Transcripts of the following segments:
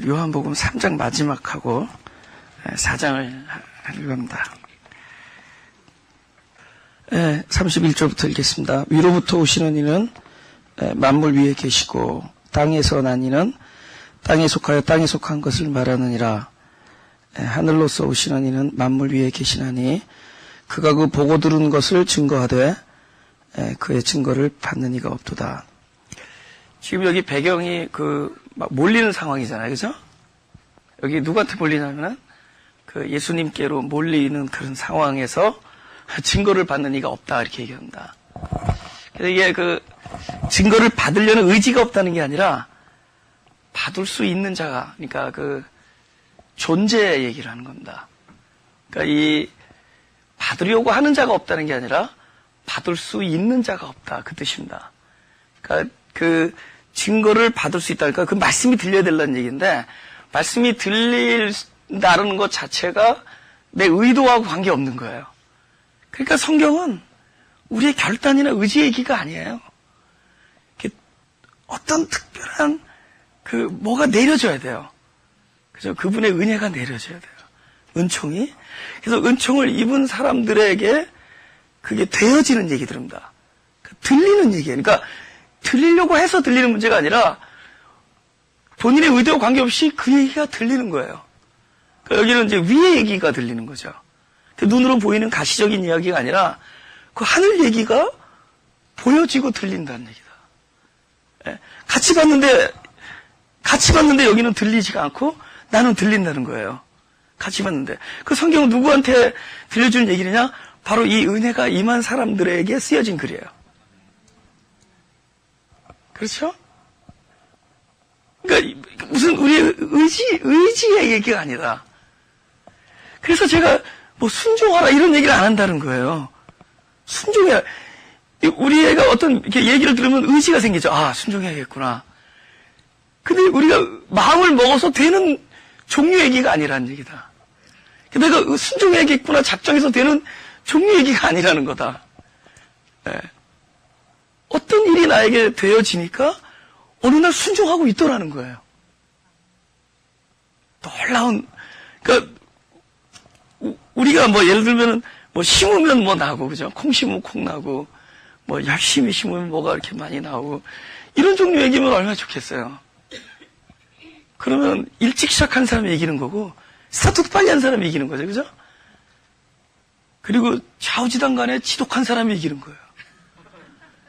요한복음 3장 마지막하고 4장을 하려고 합니다. 31절부터 읽겠습니다. 위로부터 오시는 이는 만물 위에 계시고 땅에서 난 이는 땅에 속하여 땅에 속한 것을 말하느니라. 하늘로서 오시는 이는 만물 위에 계시나니 그가 그 보고 들은 것을 증거하되 그의 증거를 받는 이가 없도다. 지금 여기 배경이 막 몰리는 상황이잖아요. 그죠? 여기 누구한테 몰리냐면은 예수님께로 몰리는 그런 상황에서 증거를 받는 이가 없다. 이렇게 얘기합니다. 그래서 이게 증거를 받으려는 의지가 없다는 게 아니라 받을 수 있는 자가, 그러니까 존재 얘기를 하는 겁니다. 그러니까 받으려고 하는 자가 없다는 게 아니라 받을 수 있는 자가 없다. 그 뜻입니다. 그러니까 증거를 받을 수 있다. 그러니까 말씀이 들려야 된다는 얘기인데, 말씀이 들린다는 것 자체가 내 의도하고 관계없는 거예요. 그러니까 성경은 우리의 결단이나 의지 얘기가 아니에요. 어떤 특별한 뭐가 내려져야 돼요. 그죠? 그분의 은혜가 내려져야 돼요. 은총이. 그래서 은총을 입은 사람들에게 그게 되어지는 얘기들입니다. 들리는 얘기예요. 그러니까 들리려고 해서 들리는 문제가 아니라 본인의 의도와 관계없이 그 얘기가 들리는 거예요. 그러니까 여기는 이제 위의 얘기가 들리는 거죠. 눈으로 보이는 가시적인 이야기가 아니라 그 하늘 얘기가 보여지고 들린다는 얘기다. 같이 봤는데 여기는 들리지가 않고 나는 들린다는 거예요. 같이 봤는데. 그 성경은 누구한테 들려주는 얘기냐? 바로 이 은혜가 임한 사람들에게 쓰여진 글이에요. 그렇죠? 그러니까 무슨 우리의 의지의 얘기가 아니다. 그래서 제가 순종하라 이런 얘기를 안 한다는 거예요. 순종해야. 우리 애가 어떤 이렇게 얘기를 들으면 의지가 생기죠. 아, 순종해야겠구나. 근데 우리가 마음을 먹어서 되는 종류 얘기가 아니라는 얘기다. 내가 순종해야겠구나 작정해서 되는 종류 얘기가 아니라는 거다. 어떤 일이 나에게 되어지니까 어느 날 순종하고 있더라는 거예요. 놀라운, 그러니까 우리가 예를 들면 심으면 나고, 그죠? 콩 심으면 콩 나고, 열심히 심으면 뭐가 이렇게 많이 나오고, 이런 종류 얘기면 얼마나 좋겠어요. 그러면 일찍 시작한 사람이 이기는 거고, 스타트도 빨리 한 사람이 이기는 거죠, 그죠? 그리고 좌우지단 간에 지독한 사람이 이기는 거예요.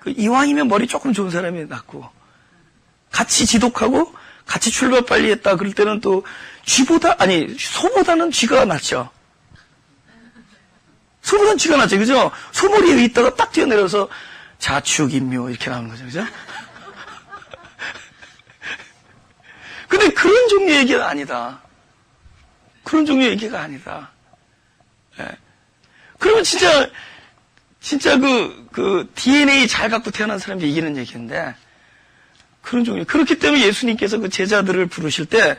이왕이면 머리 조금 좋은 사람이 낫고, 같이 지독하고, 같이 출발 빨리 했다. 그럴 때는 또, 소보다는 쥐가 낫죠. 소보다는 쥐가 낫죠, 그죠? 소머리에 있다가 딱 뛰어내려서, 자축인묘, 이렇게 나오는 거죠, 그죠? 근데 그런 종류의 얘기가 아니다. 그런 종류의 얘기가 아니다. 그러면 진짜 DNA 잘 갖고 태어난 사람이 이기는 얘기인데, 그런 종류. 그렇기 때문에 예수님께서 그 제자들을 부르실 때,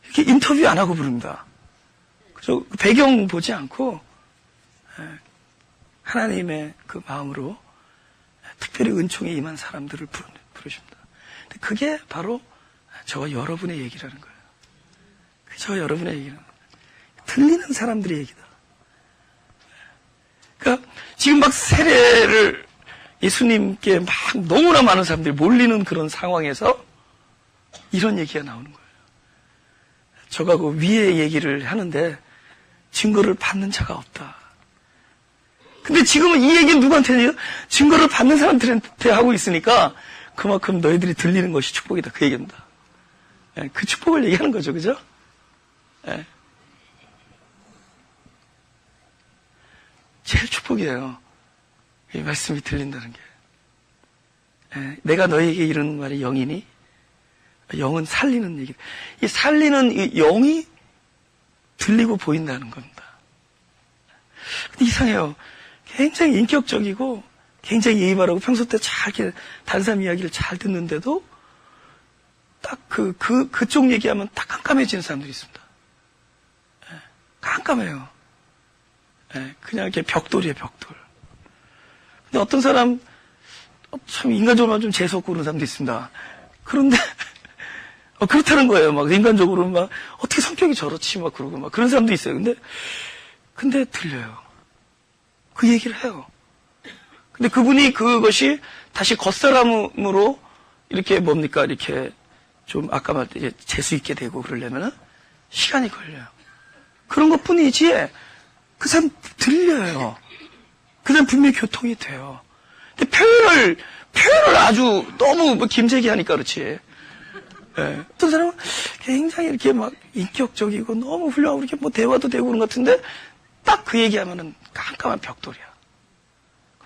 이렇게 인터뷰 안 하고 부릅니다. 그죠? 배경 보지 않고, 하나님의 그 마음으로 특별히 은총에 임한 사람들을 부르십니다. 근데 그게 바로 저와 여러분의 얘기라는 거예요. 저와 여러분의 얘기는 들리는 사람들의 얘기다. 그러니까 지금 막 세례를 예수님께 막 너무나 많은 사람들이 몰리는 그런 상황에서 이런 얘기가 나오는 거예요. 저가 그 위의 얘기를 하는데 증거를 받는 자가 없다. 근데 지금은 이 얘기는 누구한테 해요? 증거를 받는 사람들한테 하고 있으니까 그만큼 너희들이 들리는 것이 축복이다. 그 얘기입니다. 그 축복을 얘기하는 거죠. 그죠? 제일 축복이에요. 이 말씀이 들린다는 게. 내가 너희에게 이르는 말이 영이니? 영은 살리는 얘기. 이 살리는 이 영이 들리고 보인다는 겁니다. 근데 이상해요. 굉장히 인격적이고 굉장히 예의 바르고 평소 때 잘 이렇게 다른 사람 이야기를 잘 듣는데도 딱 그쪽 얘기하면 딱 깜깜해지는 사람들이 있습니다. 깜깜해요. 그냥 이렇게 벽돌이에요, 벽돌. 근데 어떤 사람, 참 인간적으로 좀 재수없고 그런 사람도 있습니다. 그런데 그렇다는 거예요. 막 인간적으로 막 어떻게 성격이 저렇지 막 그러고 막 그런 사람도 있어요. 근데 들려요. 그 얘기를 해요. 근데 그분이 그것이 다시 겉사람으로 이렇게 뭡니까 이렇게 좀 아까 말했듯이 재수 있게 되고 그러려면은 시간이 걸려요. 그런 것뿐이지 그 사람 들려요. 그 사람 분명히 교통이 돼요. 근데 표현을 아주 너무 뭐 김재기 하니까 그렇지. 예. 어떤 사람은 굉장히 이렇게 막 인격적이고 너무 훌륭하고 이렇게 뭐 대화도 되고 그런 것 같은데 딱 그 얘기하면은 깜깜한 벽돌이야.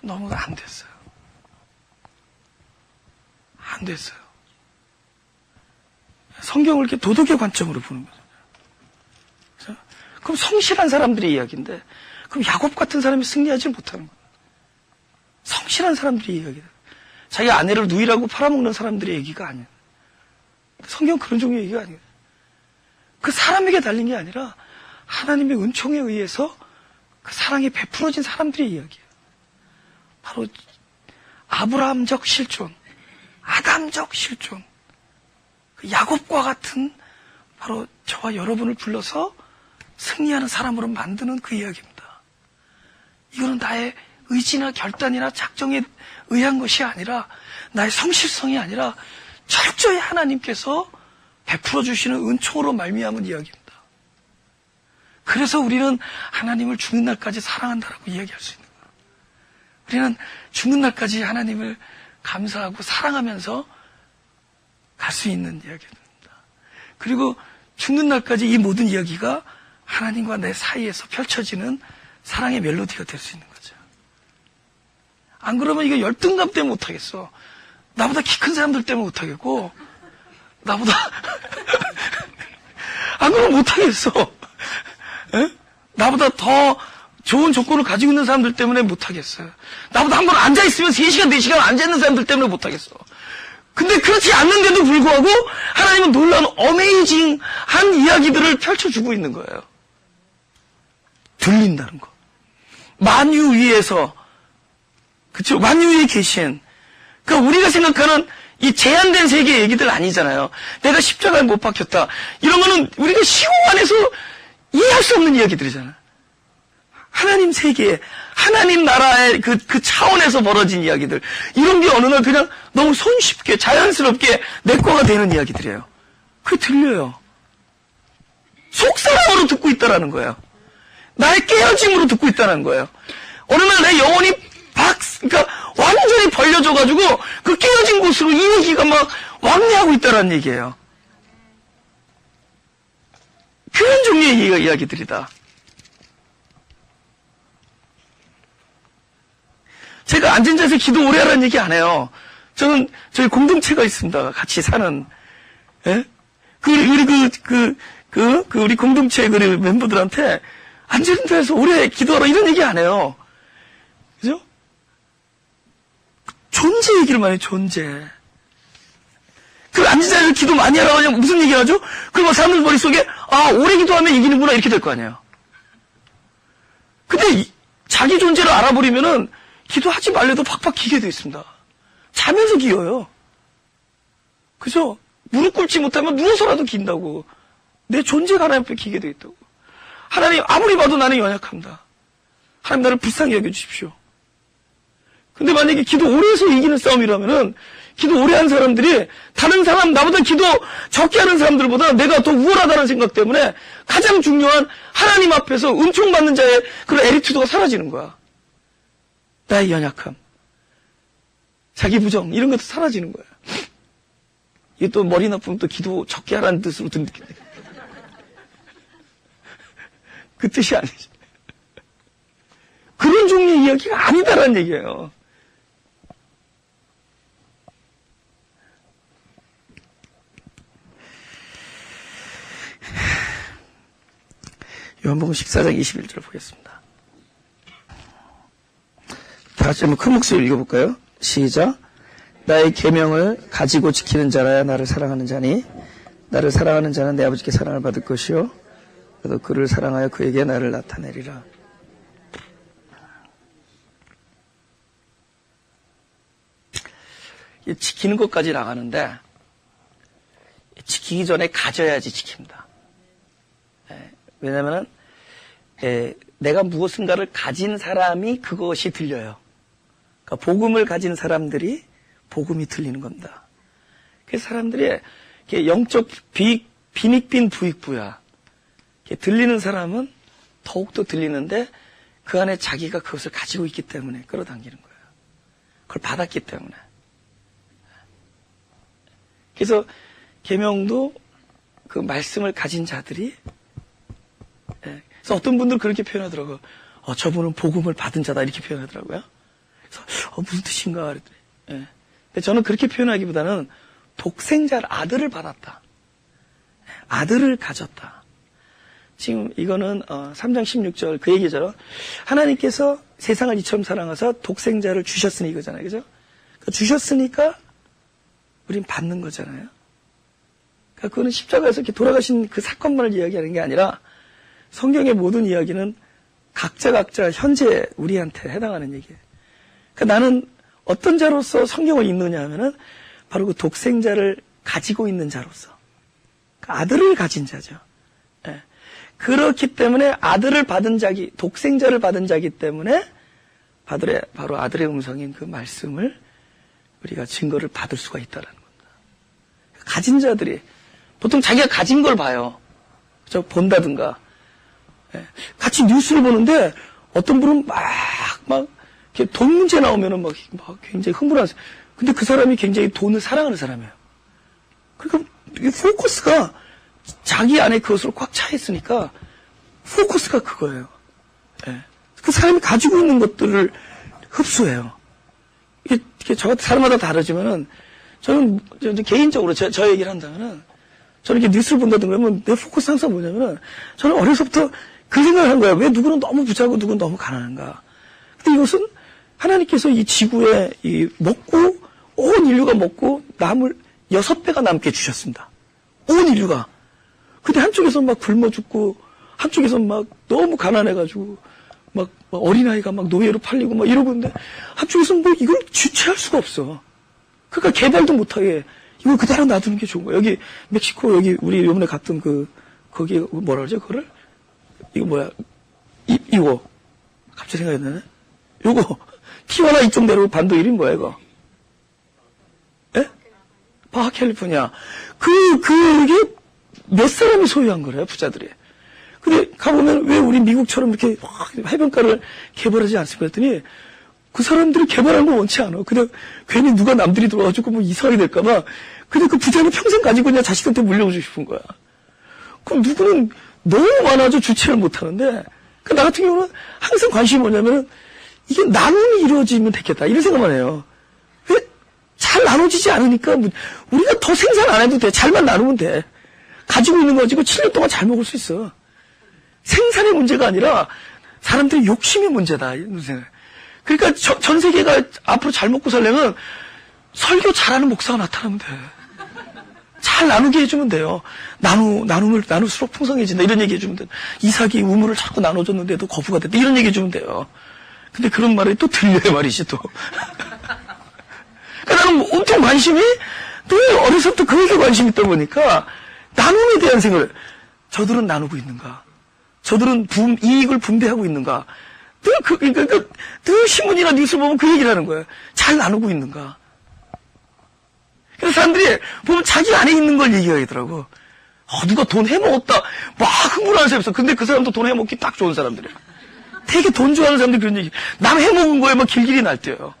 너무 안 됐어요. 안 됐어요. 성경을 이렇게 도덕의 관점으로 보는 거죠. 그래서 그럼 성실한 사람들의 이야기인데 그럼 야곱 같은 사람이 승리하지 못하는 거예요. 성실한 사람들의 이야기다. 자기 아내를 누이라고 팔아먹는 사람들의 얘기가 아니에요. 성경 그런 종류의 얘기가 아니에요. 그 사람에게 달린 게 아니라 하나님의 은총에 의해서 그 사랑이 베풀어진 사람들의 이야기예요. 바로 아브라함적 실존, 아담적 실존, 그 야곱과 같은 바로 저와 여러분을 불러서 승리하는 사람으로 만드는 그 이야기입니다. 이거는 나의 의지나 결단이나 작정에 의한 것이 아니라 나의 성실성이 아니라 철저히 하나님께서 베풀어 주시는 은총으로 말미암은 이야기입니다. 그래서 우리는 하나님을 죽는 날까지 사랑한다라고 이야기할 수 있는 거예요. 우리는 죽는 날까지 하나님을 감사하고 사랑하면서 갈 수 있는 이야기입니다. 그리고 죽는 날까지 이 모든 이야기가 하나님과 내 사이에서 펼쳐지는 사랑의 멜로디가 될 수 있는 거죠. 안 그러면 이거 열등감 때문에 못하겠어. 나보다 키 큰 사람들 때문에 못하겠고, 나보다, 안 그러면 못하겠어. 에? 나보다 더 좋은 조건을 가지고 있는 사람들 때문에 못하겠어요. 나보다 한 번 앉아있으면 3시간, 4시간 앉아있는 사람들 때문에 못하겠어. 근데 그렇지 않는데도 불구하고 하나님은 놀라운 어메이징한 이야기들을 펼쳐주고 있는 거예요. 들린다는 거. 만유 위에서, 그쵸? 만유 위에 계신. 그러니까 우리가 생각하는 이 제한된 세계의 얘기들 아니잖아요. 내가 십자가에 못 박혔다. 이런 거는 우리가 시공 안에서 이해할 수 없는 이야기들이잖아요. 하나님 세계, 하나님 나라의 그 차원에서 벌어진 이야기들. 이런 게 어느 날 그냥 너무 손쉽게, 자연스럽게 내 거가 되는 이야기들이에요. 그게 들려요. 속사람으로 듣고 있다라는 거예요. 나의 깨어짐으로 듣고 있다는 거예요. 어느 날 내 영혼이 그러니까 완전히 벌려져가지고 그 깨어진 곳으로 이 얘기가 막 왕래하고 있다라는 얘기예요. 그런 종류의 이야기들이다. 제가 앉은 자세에 기도 오래 하라는 얘기 안 해요. 저는 저희 공동체가 있습니다. 같이 사는. 예? 우리 공동체 멤버들한테 앉은 자세에서 오래 기도하라 이런 얘기 안 해요. 그죠? 존재 얘기를 많이 해요, 존재. 그 앉은 자세에서 기도 많이 하라고 하면 무슨 얘기 하죠? 그럼 사람들 머릿속에, 오래 기도하면 이기는구나, 이렇게 될 거 아니에요. 근데 자기 존재를 알아버리면은 기도하지 말래도 팍팍 기게 돼 있습니다. 자면서 기어요. 그죠? 무릎 꿇지 못하면 누워서라도 긴다고. 내 존재가 하나님 앞에 기게 돼 있다고. 하나님 아무리 봐도 나는 연약합니다. 하나님 나를 불쌍히 여겨주십시오. 근데 만약에 기도 오래 해서 이기는 싸움이라면은 기도 오래 한 사람들이 다른 사람 나보다 기도 적게 하는 사람들보다 내가 더 우월하다는 생각 때문에 가장 중요한 하나님 앞에서 은총 받는 자의 그런 에리투드가 사라지는 거야. 나의 연약함, 자기 부정 이런 것도 사라지는 거야. 이게 또 머리 나쁘면 또 기도 적게 하라는 뜻으로 듣는 그 뜻이 아니지. 그런 종류의 이야기가 아니다라는 얘기예요. 요한복음 14장 21절 보겠습니다. 다 같이 한번 큰 목소리로 읽어볼까요? 시작. 나의 계명을 가지고 지키는 자라야 나를 사랑하는 자니 나를 사랑하는 자는 내 아버지께 사랑을 받을 것이요 나도 그를 사랑하여 그에게 나를 나타내리라. 지키는 것까지 나가는데 지키기 전에 가져야지 지킵니다. 왜냐면은 내가 무엇인가를 가진 사람이 그것이 들려요. 그러니까 복음을 가진 사람들이 복음이 들리는 겁니다. 그래서 사람들이 영적 빈익빈 부익부야. 들리는 사람은 더욱더 들리는데 그 안에 자기가 그것을 가지고 있기 때문에 끌어당기는 거예요. 그걸 받았기 때문에. 그래서 계명도 그 말씀을 가진 자들이, 그래서 어떤 분들은 그렇게 표현하더라고요. 저분은 복음을 받은 자다 이렇게 표현하더라고요. 그래서 무슨 뜻인가 그랬더니, 근데 저는 그렇게 표현하기보다는 독생자를, 아들을 받았다. 아들을 가졌다. 지금 이거는 3장 16절 그 얘기죠. 하나님께서 세상을 이처럼 사랑하사 독생자를 주셨으니 이거잖아요. 그죠? 그러니까 주셨으니까 우린 받는 거잖아요. 그러니까 그거는 십자가에서 이렇게 돌아가신 그 사건만을 이야기하는 게 아니라 성경의 모든 이야기는 각자 현재 우리한테 해당하는 얘기예요. 그러니까 나는 어떤 자로서 성경을 읽느냐 하면은 바로 그 독생자를 가지고 있는 자로서, 그러니까 아들을 가진 자죠. 그렇기 때문에 아들을 받은 자기, 독생자를 받은 자기 때문에 바로 아들의 음성인 그 말씀을 우리가 증거를 받을 수가 있다는 겁니다. 가진 자들이 보통 자기가 가진 걸 봐요. 그죠? 본다든가. 같이 뉴스를 보는데 어떤 분은 막 이렇게 돈 문제 나오면은 막 굉장히 흥분하세요. 근데 그 사람이 굉장히 돈을 사랑하는 사람이에요. 그러니까 포커스가 자기 안에 그것으로 꽉 차 있으니까 포커스가 그거예요. 그 사람이 가지고 있는 것들을 흡수해요. 이게 사람마다 다르지만은 저는 개인적으로 저 얘기를 한다면은 저는 이렇게 뉴스를 본다든가 그러면 내 포커스 항상 뭐냐면은 저는 어려서부터 그 생각을 한 거야. 왜 누구는 너무 부자고 누구는 너무 가난한가. 근데 이것은 하나님께서 이 지구에 먹고 온 인류가 먹고 남을 6배가 남게 주셨습니다. 온 인류가. 근데 한쪽에서 막 굶어 죽고 한쪽에서 막 너무 가난해가지고 막 어린아이가 막 노예로 팔리고 막 이러고 있는데 한쪽에서 뭐 이걸 주체할 수가 없어. 그러니까 개발도 못하게 이걸 그대로 놔두는 게 좋은 거야. 여기 멕시코 여기 우리 요번에 갔던 거기 뭐라 그러죠 그거를? 이거 뭐야? 이거 갑자기 생각이 나네. 요거 티와나 이쪽 내로 반도 이름 뭐야 이거? 바하 캘리포니아. 그게 몇 사람이 소유한 거래요, 부자들이. 근데 가보면 왜 우리 미국처럼 이렇게 해변가를 개발하지 않습니까? 했더니 그 사람들이 개발한 거 원치 않아. 근데 괜히 누가 남들이 들어와가지고 뭐 이상하게 될까봐. 근데 그 부자는 평생 가지고 그냥 자식한테 물려주고 싶은 거야. 그럼 누구는 너무 많아져 주체를 못 하는데, 그 나 같은 경우는 항상 관심이 뭐냐면은 이게 나눔이 이루어지면 되겠다. 이런 생각만 해요. 왜? 잘 나눠지지 않으니까 우리가 더 생산 안 해도 돼. 잘만 나누면 돼. 가지고 있는 거 가지고 7년 동안 잘 먹을 수 있어. 생산의 문제가 아니라 사람들의 욕심의 문제다. 이런 생각. 그러니까 전 세계가 앞으로 잘 먹고 살려면 설교 잘하는 목사가 나타나면 돼. 잘 나누게 해주면 돼요. 나눌수록 풍성해진다. 이런 얘기 해주면 돼. 이삭이 우물을 자꾸 나눠줬는데도 거부가 됐다. 이런 얘기 해주면 돼요. 근데 그런 말이 또 들려요, 말이지, 또. 그러니까 나는 엄청 관심이, 늘 어려서부터 그렇게 관심이 있다 보니까, 나눔에 대한 생각을, 저들은 나누고 있는가? 저들은 이익을 분배하고 있는가? 늘 신문이나 뉴스 보면 그 얘기를 하는 거예요. 잘 나누고 있는가? 그래서 사람들이 보면 자기 안에 있는 걸 얘기하더라고. 누가 돈 해먹었다. 막 흥분하는 사람이 있어. 근데 그 사람도 돈 해먹기 딱 좋은 사람들이야. 되게 돈 좋아하는 사람들이 그런 얘기. 남 해먹은 거에 막 길길이 날뛰어요.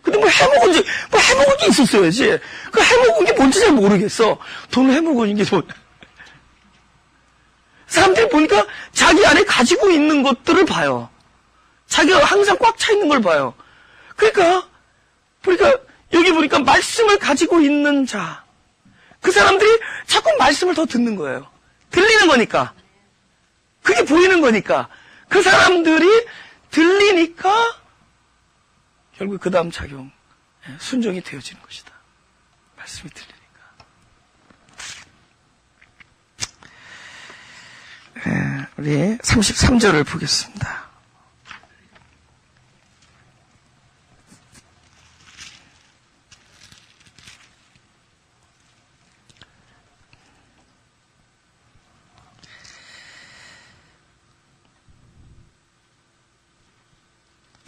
근데 뭐 해먹은 게 있었어야지. 그 해먹은 게 뭔지 잘 모르겠어. 돈을 해먹은 게 뭐냐. 사람들이 보니까 자기 안에 가지고 있는 것들을 봐요. 자기가 항상 꽉 차 있는 걸 봐요. 그러니까 여기 보니까 말씀을 가지고 있는 자. 그 사람들이 자꾸 말씀을 더 듣는 거예요. 들리는 거니까. 그게 보이는 거니까. 그 사람들이 들리니까 결국 그 다음 작용, 순종이 되어지는 것이다. 말씀이 들리니까. 우리 33절을 보겠습니다.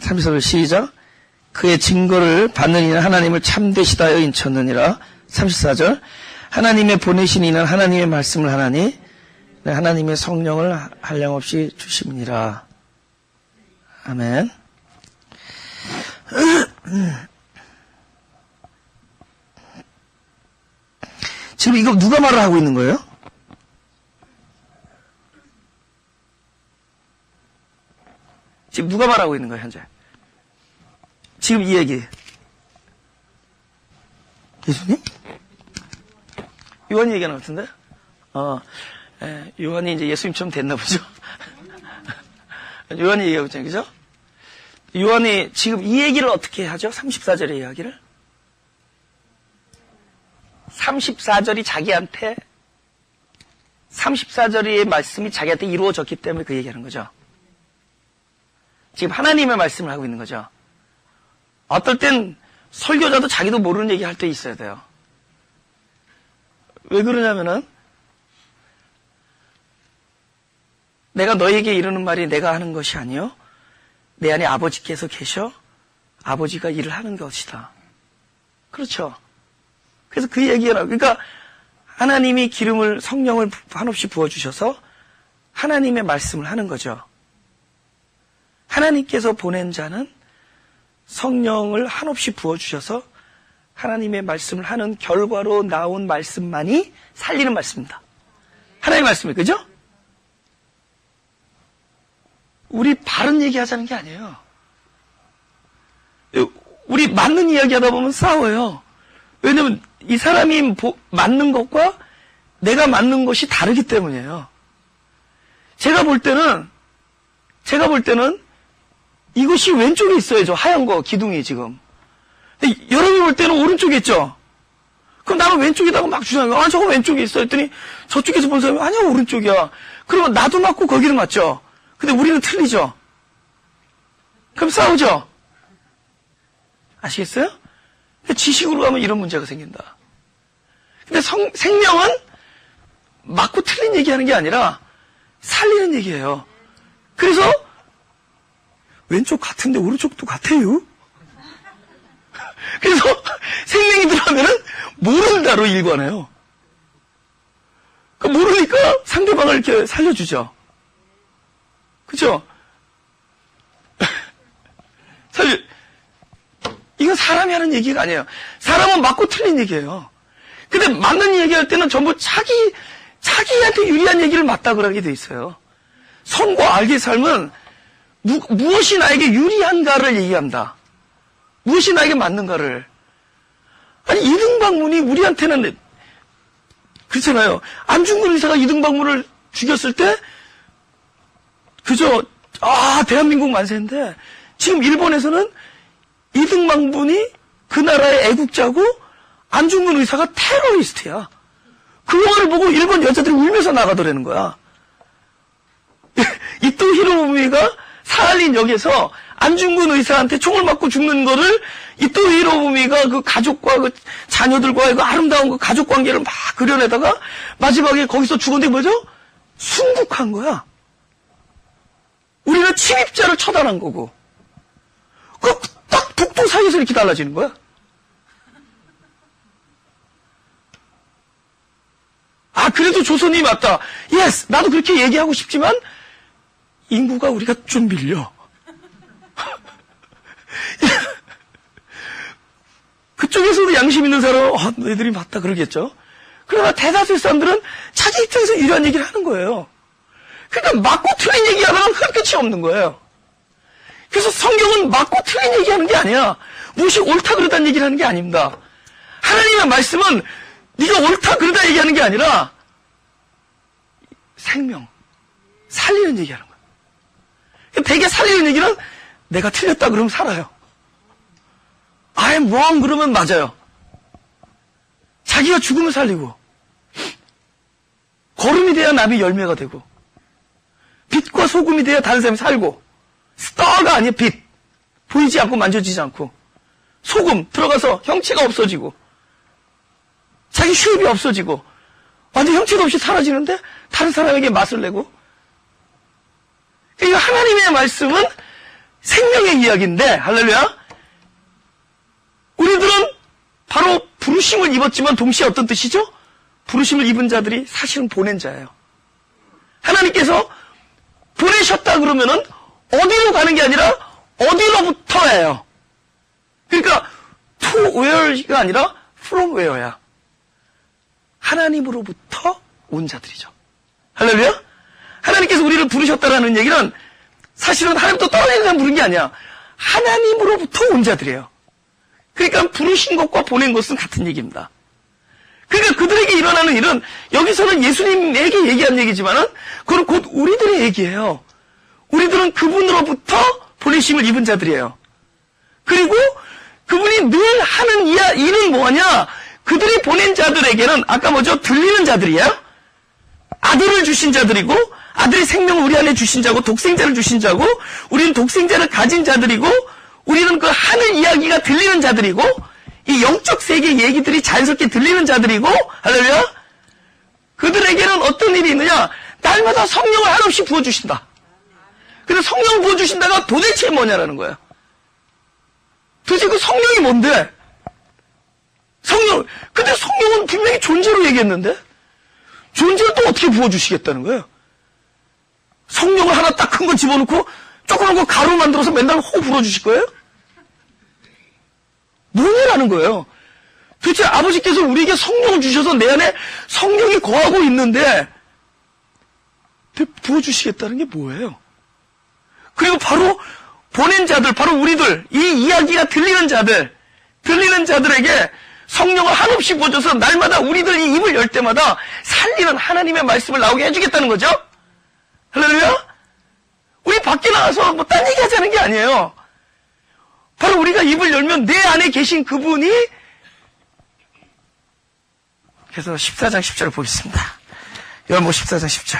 34절 시작. 그의 증거를 받는 이는 하나님을 참되시다 하여 인쳤느니라. 34절. 하나님의 보내신 이는 하나님의 말씀을 하나니 하나님의 성령을 한량없이 주심이니라. 아멘. 지금 이거 누가 말을 하고 있는 거예요? 지금 누가 말하고 있는 거예요, 현재? 지금 이 얘기. 예수님? 요한이 얘기하는 것 같은데? 요한이 이제 예수님처럼 됐나 보죠? 요한이 얘기하고 있잖아요, 그죠? 요한이 지금 이 얘기를 어떻게 하죠? 34절의 이야기를? 34절이 자기한테, 34절의 말씀이 자기한테 이루어졌기 때문에 그 얘기하는 거죠. 지금 하나님의 말씀을 하고 있는 거죠. 어떨 땐 설교자도 자기도 모르는 얘기 할 때 있어야 돼요. 왜 그러냐면은, 내가 너에게 이르는 말이 내가 하는 것이 아니요 내 안에 아버지께서 계셔 아버지가 일을 하는 것이다. 그렇죠. 그래서 그 얘기가 그러니까 하나님이 기름을 성령을 한없이 부어주셔서 하나님의 말씀을 하는 거죠. 하나님께서 보낸 자는 성령을 한없이 부어주셔서 하나님의 말씀을 하는 결과로 나온 말씀만이 살리는 말씀입니다. 하나님의 말씀이에요. 그죠? 우리 바른 얘기 하자는 게 아니에요. 우리 맞는 이야기 하다 보면 싸워요. 왜냐면 이 사람이 맞는 것과 내가 맞는 것이 다르기 때문이에요. 제가 볼 때는 이것이 왼쪽에 있어요. 저 하얀 거, 기둥이 지금. 근데 여러분이 볼 때는 오른쪽에 있죠? 그럼 나는 왼쪽에다가 막 주장해요. 아, 저거 왼쪽에 있어. 했더니 저쪽에서 본 사람이 아니야, 오른쪽이야. 그러면 나도 맞고 거기는 맞죠? 근데 우리는 틀리죠? 그럼 싸우죠? 아시겠어요? 지식으로 가면 이런 문제가 생긴다. 근데 생명은 맞고 틀린 얘기하는 게 아니라 살리는 얘기예요. 그래서 왼쪽 같은데 오른쪽도 같아요. 그래서 생명이 들어가면은 모른다로 일관해요. 모르니까 상대방을 이렇게 살려주죠. 그죠? 사실 이건 사람이 하는 얘기가 아니에요. 사람은 맞고 틀린 얘기예요. 근데 맞는 얘기할 때는 전부 자기한테 유리한 얘기를 맞다고 하게 돼 있어요. 선과 악의 삶은 무엇이 나에게 유리한가를 얘기한다. 무엇이 나에게 맞는가를. 아니, 이등박문이 우리한테는, 그렇잖아요. 안중근 의사가 이등박문을 죽였을 때, 그저, 대한민국 만세인데, 지금 일본에서는 이등박문이 그 나라의 애국자고, 안중근 의사가 테러리스트야. 그 영화를 보고 일본 여자들이 울면서 나가더라는 거야. 이토 히로부미가 사할린 역에서 안중근 의사한테 총을 맞고 죽는 거를 이토 히로부미가 그 가족과 그 자녀들과의 그 아름다운 그 가족 관계를 막 그려내다가 마지막에 거기서 죽었는데 뭐죠? 순국한 거야. 우리는 침입자를 처단한 거고. 딱 북두 사이에서 이렇게 달라지는 거야. 그래도 조선이 맞다. 예스, 나도 그렇게 얘기하고 싶지만 인구가 우리가 좀 밀려. 그쪽에서도 양심 있는 사람은 너희들이 맞다 그러겠죠. 그러나 대다수의 사람들은 자기 입장에서 이러한 얘기를 하는 거예요. 그러니까 맞고 틀린 얘기하다가 끝이 없는 거예요. 그래서 성경은 맞고 틀린 얘기하는 게 아니야. 무엇이 옳다 그러다는 얘기를 하는 게 아닙니다. 하나님의 말씀은 네가 옳다 그러다 얘기하는 게 아니라 생명, 살리는 얘기하는 거예요. 되게 살리는 얘기는 내가 틀렸다 그러면 살아요. I'm wrong 그러면 맞아요. 자기가 죽으면 살리고 거름이 돼야 나비 열매가 되고 빛과 소금이 돼야 다른 사람이 살고 스타가 아니에요. 빛. 보이지 않고 만져지지 않고 소금 들어가서 형체가 없어지고 자기 쉐입이 없어지고 완전 형체도 없이 사라지는데 다른 사람에게 맛을 내고. 그러니까 하나님의 말씀은 생명의 이야기인데, 할렐루야. 우리들은 바로 부르심을 입었지만 동시에 어떤 뜻이죠? 부르심을 입은 자들이 사실은 보낸 자예요. 하나님께서 보내셨다 그러면은 어디로 가는 게 아니라 어디로부터예요. 그러니까 to where가 아니라 from where야. 하나님으로부터 온 자들이죠. 할렐루야? 하나님께서 우리를 부르셨다라는 얘기는 사실은 하나님도 떨어지는 사람 부른 게 아니야. 하나님으로부터 온 자들이에요. 그러니까 부르신 것과 보낸 것은 같은 얘기입니다. 그러니까 그들에게 일어나는 일은 여기서는 예수님에게 얘기한 얘기지만은 그건 곧 우리들의 얘기예요. 우리들은 그분으로부터 보내심을 입은 자들이에요. 그리고 그분이 늘 하는 일은 뭐냐? 그들이 보낸 자들에게는 아까 뭐죠? 들리는 자들이에요. 아들을 주신 자들이고 아들의 생명을 우리 안에 주신 자고 독생자를 주신 자고 우리는 독생자를 가진 자들이고 우리는 그 하늘 이야기가 들리는 자들이고 이 영적 세계 얘기들이 자연스럽게 들리는 자들이고 할렐루야. 그들에게는 어떤 일이 있느냐? 날마다 성령을 한없이 부어주신다. 근데 성령을 부어주신다가 도대체 뭐냐라는 거예요. 도대체 그 성령이 뭔데? 근데 성령은 분명히 존재로 얘기했는데 존재를 또 어떻게 부어주시겠다는 거예요? 성령을 하나 딱 큰 거 집어넣고 조그만 거 가루 만들어서 맨날 호 불어주실 거예요? 뭐냐라는 거예요. 도대체 아버지께서 우리에게 성령을 주셔서 내 안에 성령이 거하고 있는데 부어주시겠다는 게 뭐예요? 그리고 바로 보낸 자들, 바로 우리들, 이 이야기가 들리는 자들에게 성령을 한없이 부어줘서 날마다 우리들이 입을 열 때마다 살리는 하나님의 말씀을 나오게 해주겠다는 거죠? 할렐루야? 우리 밖에 나가서 뭐 딴 얘기 하자는 게 아니에요. 바로 우리가 입을 열면 내 안에 계신 그분이 그래서 14장 10절을 보겠습니다. 요한복음 14장 10절.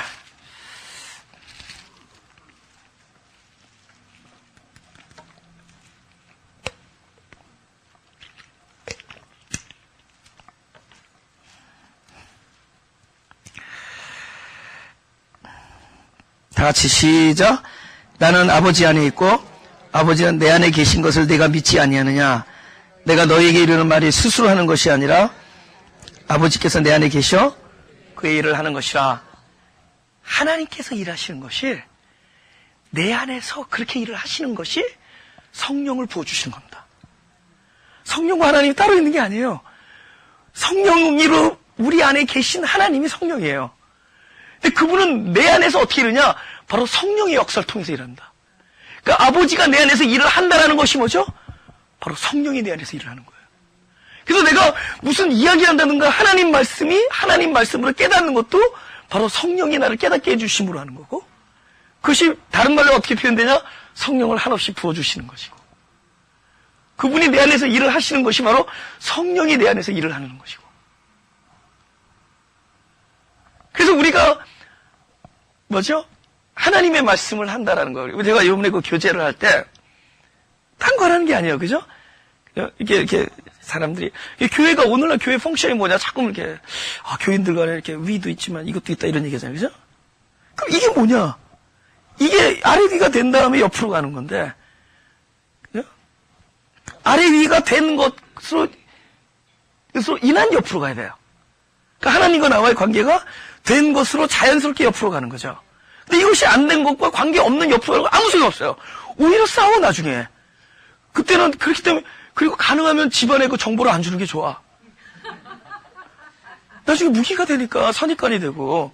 다 같이 시작. 나는 아버지 안에 있고 아버지는 내 안에 계신 것을 내가 믿지 아니하느냐. 내가 너희에게 이르는 말이 스스로 하는 것이 아니라 아버지께서 내 안에 계셔 그의 일을 하는 것이라. 하나님께서 일하시는 것이 내 안에서 그렇게 일을 하시는 것이 성령을 부어주시는 겁니다. 성령과 하나님이 따로 있는 게 아니에요. 성령으로 우리 안에 계신 하나님이 성령이에요. 근데 그분은 내 안에서 어떻게 이러냐? 바로 성령의 역사를 통해서 일한다. 그러니까 아버지가 내 안에서 일을 한다라는 것이 뭐죠? 바로 성령이 내 안에서 일을 하는 거예요. 그래서 내가 무슨 이야기한다든가 하나님 말씀이 하나님 말씀으로 깨닫는 것도 바로 성령이 나를 깨닫게 해주심으로 하는 거고 그것이 다른 말로 어떻게 표현되냐? 성령을 한없이 부어주시는 것이고 그분이 내 안에서 일을 하시는 것이 바로 성령이 내 안에서 일을 하는 것이고 그래서 우리가 뭐죠? 하나님의 말씀을 한다라는 거예요. 제가 이번에 그 교제를 할 때 딴 거 하는 게 아니에요. 그죠? 이렇게 사람들이 교회가 오늘날 교회 펑션이 뭐냐? 자꾸 이렇게 교인들 간에 이렇게 위도 있지만 이것도 있다 이런 얘기잖아요. 그죠? 그럼 이게 뭐냐? 이게 아래 위가 된 다음에 옆으로 가는 건데 그죠? 아래 위가 된 것으로 인한 옆으로 가야 돼요. 그러니까 하나님과 나와의 관계가 된 것으로 자연스럽게 옆으로 가는 거죠. 근데 이것이 안 된 것과 관계없는 옆으로 가는 거 아무 소용 없어요. 오히려 싸워 나중에. 그때는 그렇기 때문에 그리고 가능하면 집안에 그 정보를 안 주는 게 좋아. 나중에 무기가 되니까 선입관이 되고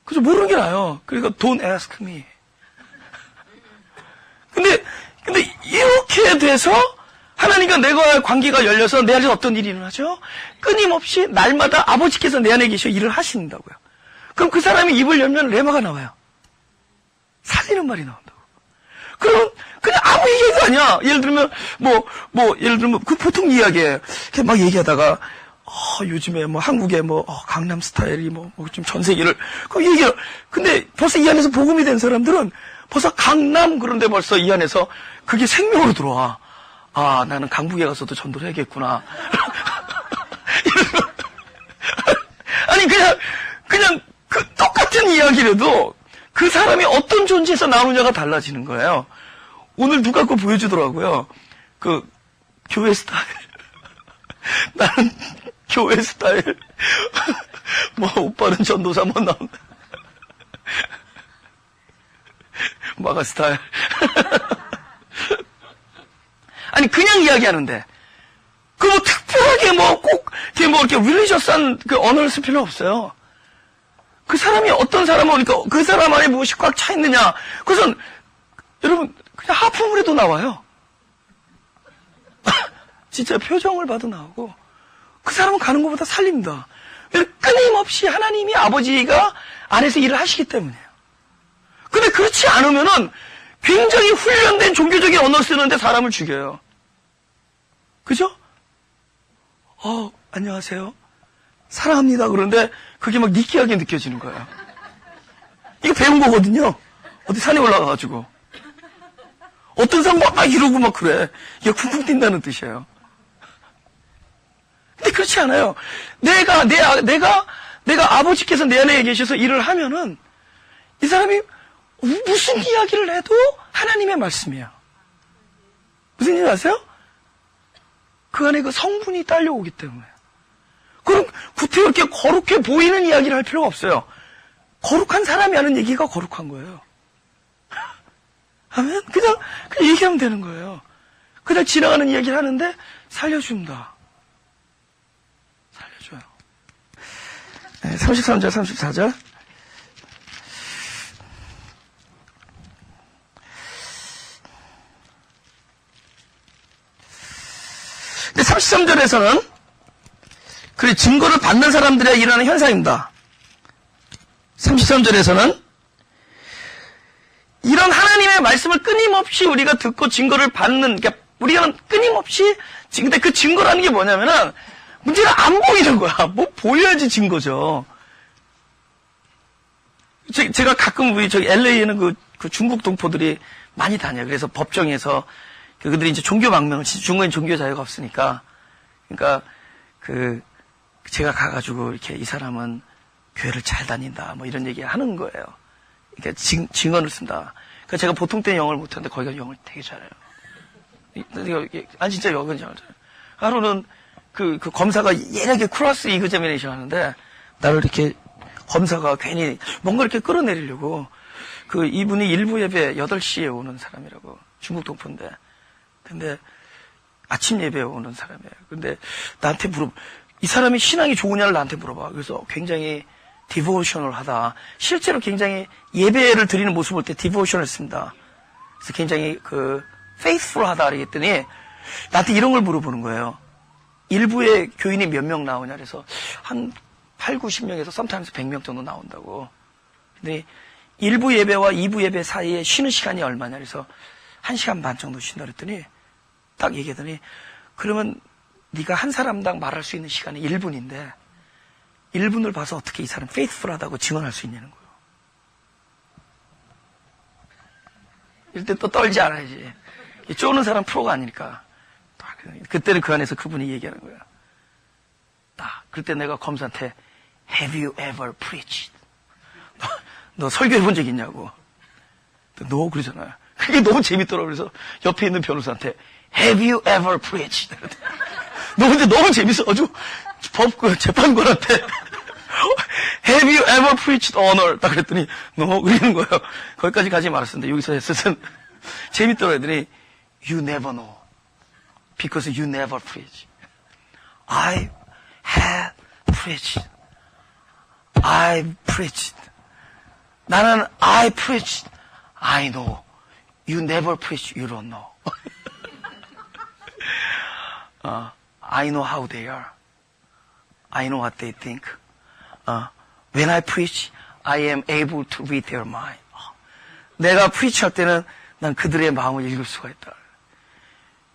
그래서 모르는 게 나아요. 그러니까 don't ask me. 근데 이렇게 돼서 하나님과 내가 관계가 열려서 내 안에 어떤 일이 일어나죠? 끊임없이 날마다 아버지께서 내 안에 계셔 일을 하신다고요. 그럼 그 사람이 입을 열면 레마가 나와요. 살리는 말이 나온다고. 그럼 그냥 아무 얘기가 아니야. 예를 들면 예를 들면 그 보통 이야기에 이렇게 막 얘기하다가 요즘에 한국에 강남 스타일이 좀 전 세계를 그 얘기를 근데 벌써 이 안에서 복음이 된 사람들은 벌써 강남 그런데 벌써 이 안에서 그게 생명으로 들어와. 나는 강북에 가서도 전도를 해야겠구나. 아니, 그냥 그 똑같은 이야기라도 그 사람이 어떤 존재에서 나오느냐가 달라지는 거예요. 오늘 누가 그거 보여주더라고요. 그, 교회 스타일. 나는 교회 스타일. 뭐, 오빠는 전도사 뭐 나온다. 마가 스타일. 아니, 그냥 이야기하는데. 그 뭐 특별하게 뭐 꼭, 이렇게 릴리셔스한 그 언어를 쓸 필요 없어요. 그 사람이 어떤 사람은, 그러니까 그 사람 안에 무엇이 꽉 차 있느냐. 그것은, 여러분, 그냥 하품을 해도 나와요. 진짜 표정을 봐도 나오고. 그 사람은 가는 것보다 살립니다. 끊임없이 하나님이 아버지가 안에서 일을 하시기 때문이에요. 근데 그렇지 않으면은 굉장히 훈련된 종교적인 언어 쓰는데 사람을 죽여요. 그죠? 안녕하세요. 사랑합니다. 그런데 그게 막 니끼하게 느껴지는 거예요. 이거 배운 거거든요. 어디 산에 올라가가지고. 어떤 사람 막 이러고 막 그래. 이게 쿵쿵 뛴다는 뜻이에요. 근데 그렇지 않아요. 내가 아버지께서 내 안에 계셔서 일을 하면은 이 사람이 무슨 이야기를 해도 하나님의 말씀이에요. 무슨 얘기 아세요? 그 안에 그 성분이 딸려오기 때문에. 그럼 구태여 이렇게 거룩해 보이는 이야기를 할 필요가 없어요. 거룩한 사람이 하는 얘기가 거룩한 거예요. 하면 그냥 얘기하면 되는 거예요. 그냥 지나가는 이야기를 하는데 살려줍니다. 살려줘요. 네, 33절, 34절. 근데 33절에서는 그 증거를 받는 사람들이 일어나는 현상입니다. 33절에서는 이런 하나님의 말씀을 끊임없이 우리가 듣고 증거를 받는, 그러니까 우리가 끊임없이, 근데 그 증거라는 게 뭐냐면은 문제는 안 보이는 거야. 뭐 보여야지 증거죠. 제가 가끔 우리 저기 LA에는 그 중국 동포들이 많이 다녀요. 그래서 법정에서 그들이 이제 종교 망명을, 중국엔 종교 자유가 없으니까. 그러니까 제가 가가지고 이렇게 이 사람은 교회를 잘 다닌다. 뭐 이런 얘기 하는 거예요. 그러니까 증언을 쓴다. 그러니까 제가 보통 때는 영어를 못하는데 거기가 영어를 되게 잘해요. 진짜 영어는 잘해요. 하루는 그 검사가 예리하게 크로스 이그자미네이션 하는데 나를 이렇게 검사가 괜히 뭔가 이렇게 끌어내리려고 이분이 일부 예배 8시에 오는 사람이라고 중국 동포인데 근데 아침 예배에 오는 사람이에요. 근데 나한테 이 사람이 신앙이 좋으냐를 나한테 물어봐. 그래서 굉장히 디보셔널 하다. 실제로 굉장히 예배를 드리는 모습을 볼 때 디보셔널 씁니다. 그래서 굉장히 faithful 하다 그랬더니 나한테 이런 걸 물어보는 거예요. 일부에 교인이 몇 명 나오냐 그래서 한 8, 90명에서 sometimes 100명 정도 나온다고. 근데 1부 예배와 2부 예배 사이에 쉬는 시간이 얼마냐 그래서 1시간 반 정도 쉰다 그랬더니 딱 얘기하더니 그러면 네가 한 사람당 말할 수 있는 시간이 1분인데 1분을 봐서 어떻게 이 사람 페이스풀하다고 증언할 수 있냐는 거예요. 이럴 때 또 떨지 않아야지. 쪼는 사람 프로가 아니니까. 그때는 그 안에서 그분이 얘기하는 거야. 그때 내가 검사한테 Have you ever preached? 너 설교해 본 적 있냐고. 너 그러잖아요. 그게 너무 재밌더라고. 그래서 옆에 있는 변호사한테 Have you ever preached? 너 근데 너무 재밌어가지고 재판관한테 Have you ever preached honor? 딱 그랬더니 너 그러는 거예요. 거기까지 가지 말았었는데 여기서 했었은 재밌더라고 했더니 You never know. Because you never preach. I have preached. I preached. 나는 I preached. I know. You never preach. You don't know. I know how they are. I know what they think. When I preach, I am able to read their mind. 내가 preach 할 때는 난 그들의 마음을 읽을 수가 있다.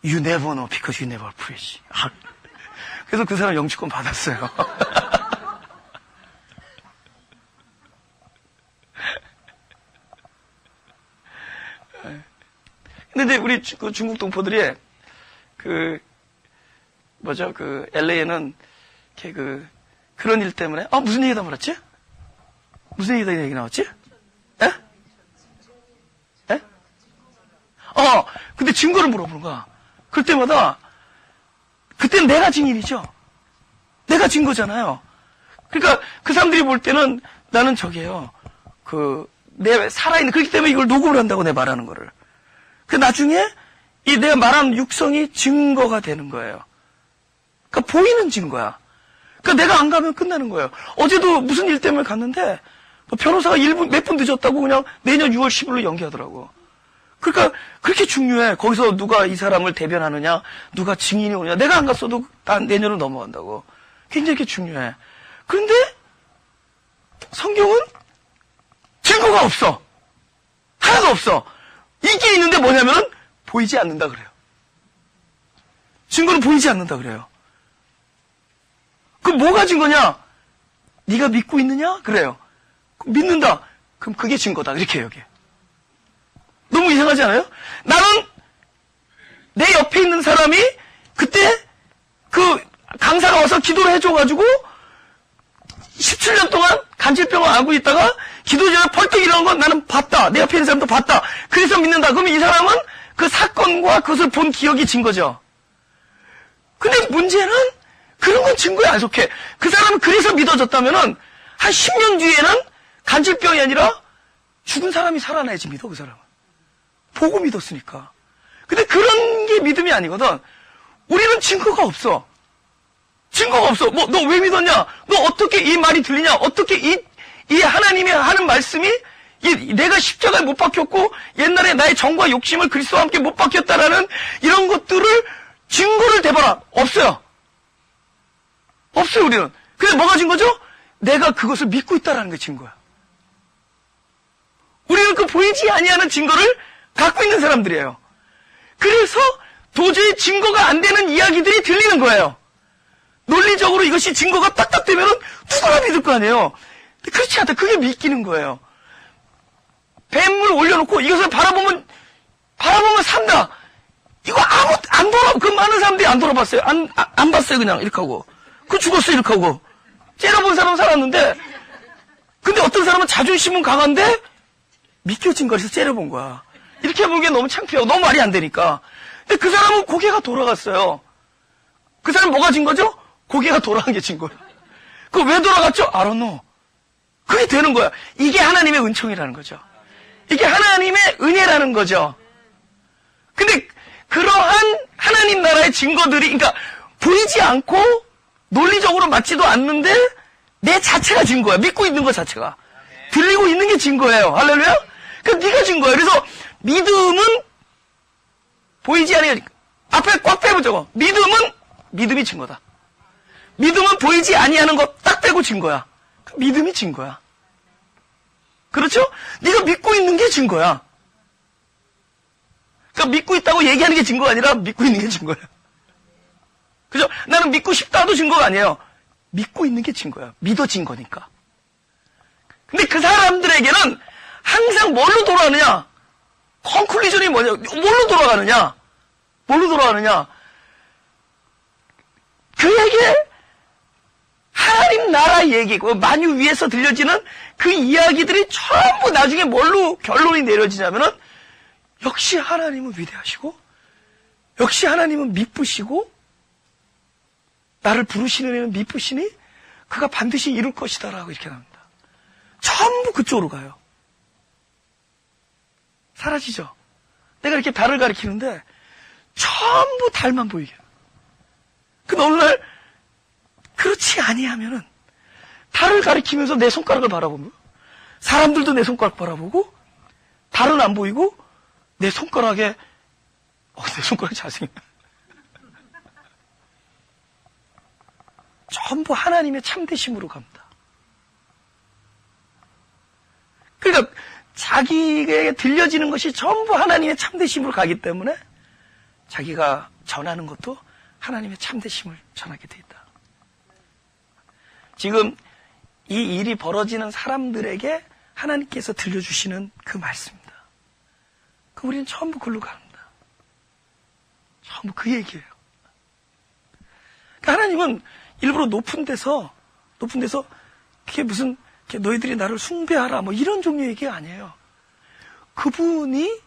You never know because you never preach. 그래서 그 사람 영주권 받았어요. 근데 우리 중국 동포들이 LA에는 이렇게 그런 일 때문에 무슨 얘기다 말았지? 무슨 얘기 나왔지? 에? 에? 근데 증거를 물어보는 거야. 그럴 때마다, 그때는 내가 증인이죠. 내가 증거잖아요. 그러니까 그 사람들이 볼 때는 나는 저게요. 내 살아있는, 그렇기 때문에 이걸 녹음을 한다고 내 말하는 거를. 그 나중에 이 내가 말하는 육성이 증거가 되는 거예요. 그러니까 보이는 증거야. 그러니까 내가 안 가면 끝나는 거예요. 어제도 무슨 일 때문에 갔는데 변호사가 몇 분 늦었다고 그냥 내년 6월 10일로 연기하더라고. 그러니까 그렇게 중요해. 거기서 누가 이 사람을 대변하느냐, 누가 증인이 오느냐. 내가 안 갔어도 난 내년으로 넘어간다고. 굉장히 중요해. 그런데 성경은 증거가 없어. 하나도 없어. 이게 있는데 뭐냐면은 보이지 않는다 그래요. 증거는 보이지 않는다 그래요. 그럼 뭐가 증거냐? 네가 믿고 있느냐? 그래요. 믿는다. 그럼 그게 증거다. 이렇게 여기. 너무 이상하지 않아요? 나는 내 옆에 있는 사람이 그때 그 강사가 와서 기도를 해줘가지고 17년 동안 간질병을 앓고 있다가 기도 전에 펄떡 일어난 건 나는 봤다. 내 옆에 있는 사람도 봤다. 그래서 믿는다. 그러면 이 사람은 그 사건과 그것을 본 기억이 증거죠. 근데 문제는 그런 건 증거에 안 속해. 그 사람은 그래서 믿어졌다면은 한 10년 뒤에는 간질병이 아니라 죽은 사람이 살아나야지 믿어, 그 사람은. 보고 믿었으니까. 근데 그런 게 믿음이 아니거든. 우리는 증거가 없어. 증거가 없어. 너 왜 믿었냐? 너 어떻게 이 말이 들리냐? 어떻게 이 하나님이 하는 말씀이 내가 십자가에 못 박혔고 옛날에 나의 정과 욕심을 그리스도와 함께 못 박혔다라는 이런 것들을 증거를 대봐라. 없어요. 없어요, 우리는. 근데 뭐가 증거죠? 내가 그것을 믿고 있다라는 게 증거야. 우리는 그 보이지 아니하는 증거를 갖고 있는 사람들이에요. 그래서 도저히 증거가 안 되는 이야기들이 들리는 거예요. 논리적으로 이것이 증거가 딱딱 되면은 누구나 믿을 거 아니에요. 근데 그렇지 않다. 그게 믿기는 거예요. 뱀을 올려놓고 이것을 바라보면 산다. 이거 그 많은 사람들이 안 돌아봤어요. 안 봤어요, 그냥. 이렇게 하고. 그 죽었어요, 이렇게 하고. 째려본 사람은 살았는데, 근데 어떤 사람은 자존심은 강한데, 믿겨진 거에서 째려본 거야. 이렇게 보기엔 너무 창피하고, 너무 말이 안 되니까. 근데 그 사람은 고개가 돌아갔어요. 그 사람은 뭐가 진 거죠? 고개가 돌아간 게 진 거야. 그 왜 돌아갔죠? I don't know. 그게 되는 거야. 이게 하나님의 은총이라는 거죠. 이게 하나님의 은혜라는 거죠. 근데 그러한 하나님 나라의 증거들이, 그러니까 보이지 않고 논리적으로 맞지도 않는데 내 자체가 증거야. 믿고 있는 것 자체가. 들리고 있는 게 증거예요. 할렐루야? 그러니까 네가 증거야. 그래서 믿음은 보이지 아니하니까. 앞에 꽉 빼고 저거. 믿음이 증거다. 믿음은 보이지 아니하는 거 딱 빼고 증거야. 믿음이 증거야. 그렇죠? 네가 믿고 있는 게 증거야. 그러니까 믿고 있다고 얘기하는 게 증거가 아니라 믿고 있는 게 증거야. 그죠? 나는 믿고 싶다도 증거가 아니에요. 믿고 있는 게 증거야. 믿어진 거니까. 근데 그 사람들에게는 항상 뭘로 돌아가느냐? 컨클루전이 뭐냐? 뭘로 돌아가느냐? 그에게 하나님 나라 얘기, 만유 위에서 들려지는 그 이야기들이 전부 나중에 뭘로 결론이 내려지냐면은 역시 하나님은 위대하시고 역시 하나님은 미쁘시고 나를 부르시는 이는 미쁘시니 그가 반드시 이룰 것이다라고 이렇게 나옵니다. 전부 그쪽으로 가요. 사라지죠. 내가 이렇게 달을 가리키는데 전부 달만 보이게. 근데 어느 날 그렇지 아니하면은 달을 가리키면서 내 손가락을 바라보면 사람들도 내 손가락 바라보고 달은 안 보이고 내 손가락에 내 손가락이 잘생겼네. 전부 하나님의 참되심으로 갑니다. 그러니까 자기에게 들려지는 것이 전부 하나님의 참되심으로 가기 때문에 자기가 전하는 것도 하나님의 참되심을 전하게 돼 있다. 지금 이 일이 벌어지는 사람들에게 하나님께서 들려주시는 그 말씀입니다. 그 우리는 전부 글로 갑니다. 전부 그 얘기예요. 그러니까 하나님은 일부러 높은 데서 그게 무슨 너희들이 나를 숭배하라 뭐 이런 종류의 얘기가 아니에요. 그분이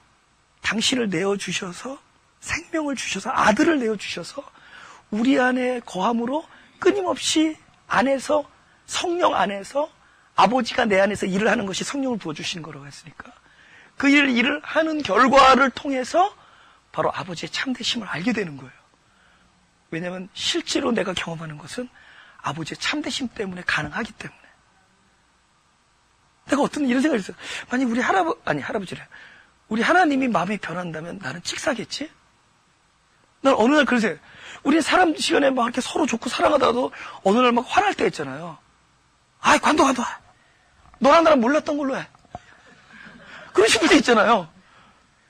당신을 내어주셔서 생명을 주셔서 아들을 내어주셔서 우리 안에 거함으로 끊임없이 안에서 성령 안에서 아버지가 내 안에서 일을 하는 것이 성령을 부어주시는 거라고 했으니까 그 일을 하는 결과를 통해서 바로 아버지의 참되심을 알게 되는 거예요. 왜냐하면 실제로 내가 경험하는 것은 아버지의 참되심 때문에 가능하기 때문에. 내가 어떤 이런 생각이 있어요. 만약 우리 할아버지래. 우리 하나님이 마음이 변한다면 나는 찍사겠지? 난 어느 날 그러세요. 우리 사람 시간에 막 이렇게 서로 좋고 사랑하다가도 어느 날 막 화날 때 있잖아요. 아이, 관둬. 너랑 나랑 몰랐던 걸로 해. 그러신 분이 있잖아요.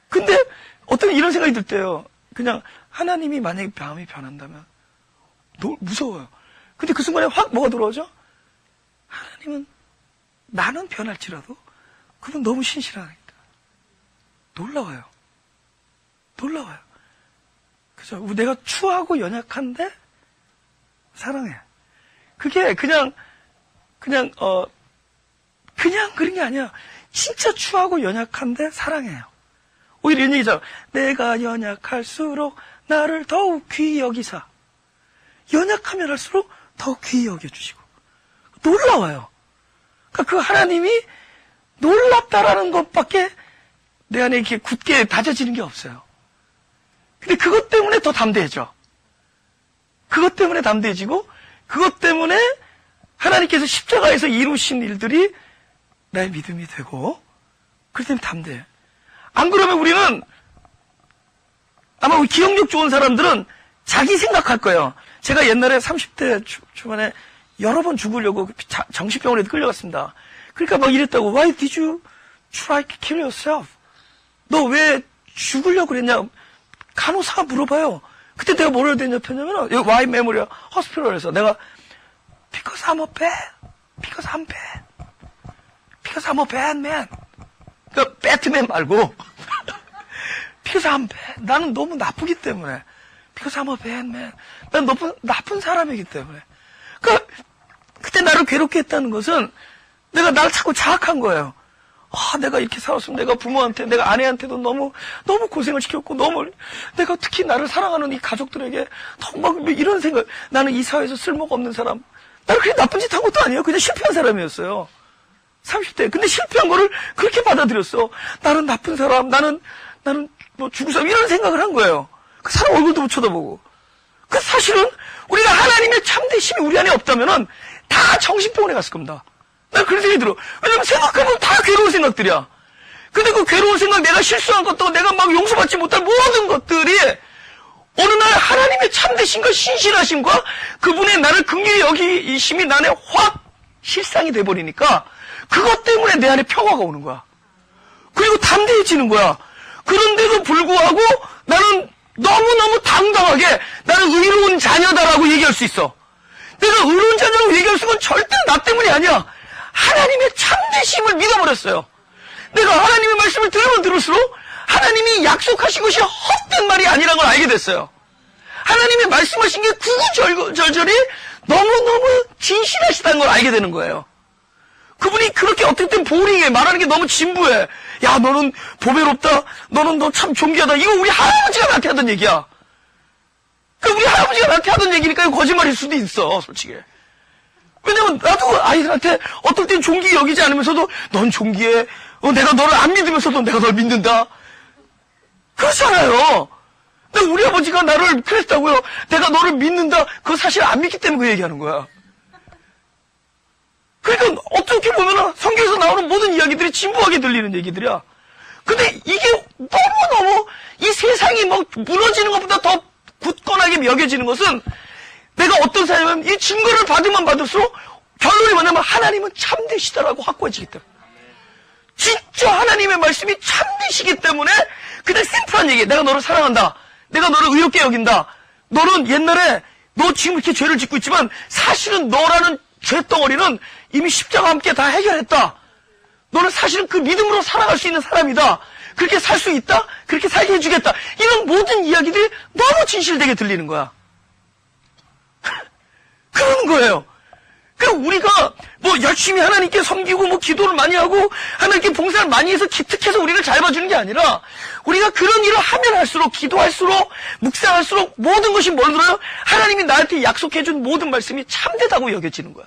근데 어떤 이런 생각이 들 때요. 그냥 하나님이 만약에 마음이 변한다면 무서워요. 근데 그 순간에 확 뭐가 들어오죠? 하나님은 나는 변할지라도 그분 너무 신실하니까 놀라워요. 그죠? 내가 추하고 연약한데 사랑해. 그게 그냥 그런 게 아니야. 진짜 추하고 연약한데 사랑해요. 오히려 이런 얘기잖아. 내가 연약할수록 나를 더욱 귀히 여기사. 연약하면 할수록 더욱 귀히 여겨주시고. 놀라워요. 그러니까 그 하나님이 놀랍다라는 것밖에 내 안에 이렇게 굳게 다져지는 게 없어요. 근데 그것 때문에 더 담대해져. 그것 때문에 담대해지고, 그것 때문에 하나님께서 십자가에서 이루신 일들이 나의 믿음이 되고, 그렇기 때문에 담대해. 안 그러면 우리는, 아마 우리 기억력 좋은 사람들은 자기 생각할 거예요. 제가 옛날에 30대 초반에 여러 번 죽으려고 정신병원에 끌려갔습니다. 그러니까 막 이랬다고. Why did you try to kill yourself? 너 왜 죽으려고 그랬냐? 간호사가 물어봐요. 그때 내가 뭐라 대답했냐면, 여기 Y 메모리아 호스피털에서 내가 Because I'm a bad. Because I'm bad. Because I'm a bad man. 그러니까 배트맨 말고 Because I'm bad. 나는 너무 나쁘기 때문에. Because I'm a bad man. 난 나쁜 사람이기 때문에. 그러니까 그때 나를 괴롭게 했다는 것은 내가 나를 자꾸 자학한 거예요. 내가 이렇게 살았으면 내가 부모한테, 내가 아내한테도 너무 고생을 시켰고, 내가 특히 나를 사랑하는 이 가족들에게 너무 막 이런 생각, 나는 이 사회에서 쓸모가 없는 사람, 나는 그렇게 나쁜 짓 한 것도 아니에요. 그냥 실패한 사람이었어요. 30대. 근데 실패한 거를 그렇게 받아들였어. 나는 나쁜 사람, 나는 뭐 죽을 사람, 이런 생각을 한 거예요. 그 사람 얼굴도 못 쳐다보고. 그 사실은 우리가 하나님의 참되심이 우리 안에 없다면은 다 정신병원에 갔을 겁니다. 난 그런 생각이 들어. 왜냐면 생각하면 다 괴로운 생각들이야. 근데 그 괴로운 생각, 내가 실수한 것도, 내가 막 용서받지 못할 모든 것들이 어느 날 하나님의 참되심과 신실하심과 그분의 나를 긍휼히 여기심이 내 안에 확 실상이 돼버리니까 그것 때문에 내 안에 평화가 오는 거야. 그리고 담대해지는 거야. 그런데도 불구하고 나는 너무너무 당당하게 나는 의로운 자녀다라고 얘기할 수 있어. 내가 의로운 자녀라고 얘기할 수 있는 건 절대 나 때문이 아니야. 하나님의 참되심을 믿어버렸어요. 내가 하나님의 말씀을 들으면 들을수록 하나님이 약속하신 것이 헛된 말이 아니라는 걸 알게 됐어요. 하나님의 말씀하신 게 구구절절이 너무너무 진실하시다는 걸 알게 되는 거예요. 그분이 그렇게 어떨 땐 보링해. 말하는 게 너무 진부해. 야, 너는 보배롭다. 너 참 존귀하다. 이거 우리 할아버지가 나한테 하던 얘기야. 우리 할아버지가 나한테 하던 얘기니까 이거 거짓말일 수도 있어, 솔직히. 왜냐면 나도 아이들한테 어떨 땐 존귀 여기지 않으면서도 넌 존귀해. 내가 너를 안 믿으면서도 내가 널 믿는다. 그렇잖아요. 근데 우리 아버지가 나를 그랬다고요. 내가 너를 믿는다. 그거 사실 안 믿기 때문에 그 얘기하는 거야. 그러니까 어떻게 보면 성경에서 나오는 모든 이야기들이 진부하게 들리는 얘기들이야. 근데 이게 너무너무 이 세상이 뭐 무너지는 것보다 더 굳건하게 여겨지는 것은 내가 어떤 사람이면 이 증거를 받으면 받을수록 결론이 뭐냐면 하나님은 참되시다라고 확고해지기 때문에. 진짜 하나님의 말씀이 참되시기 때문에 그냥 심플한 얘기. 내가 너를 사랑한다. 내가 너를 의롭게 여긴다. 너는 옛날에 너 지금 이렇게 죄를 짓고 있지만 사실은 너라는 죄덩어리는 이미 십자가와 함께 다 해결했다. 너는 사실은 그 믿음으로 살아갈 수 있는 사람이다. 그렇게 살 수 있다? 그렇게 살게 해주겠다. 이런 모든 이야기들이 너무 진실되게 들리는 거야. 그러는 거예요. 그럼 우리가 뭐 열심히 하나님께 섬기고 뭐 기도를 많이 하고 하나님께 봉사를 많이 해서 기특해서 우리를 잘 봐주는 게 아니라 우리가 그런 일을 하면 할수록 기도할수록 묵상할수록 모든 것이 뭘 들어요? 하나님이 나한테 약속해준 모든 말씀이 참되다고 여겨지는 거야.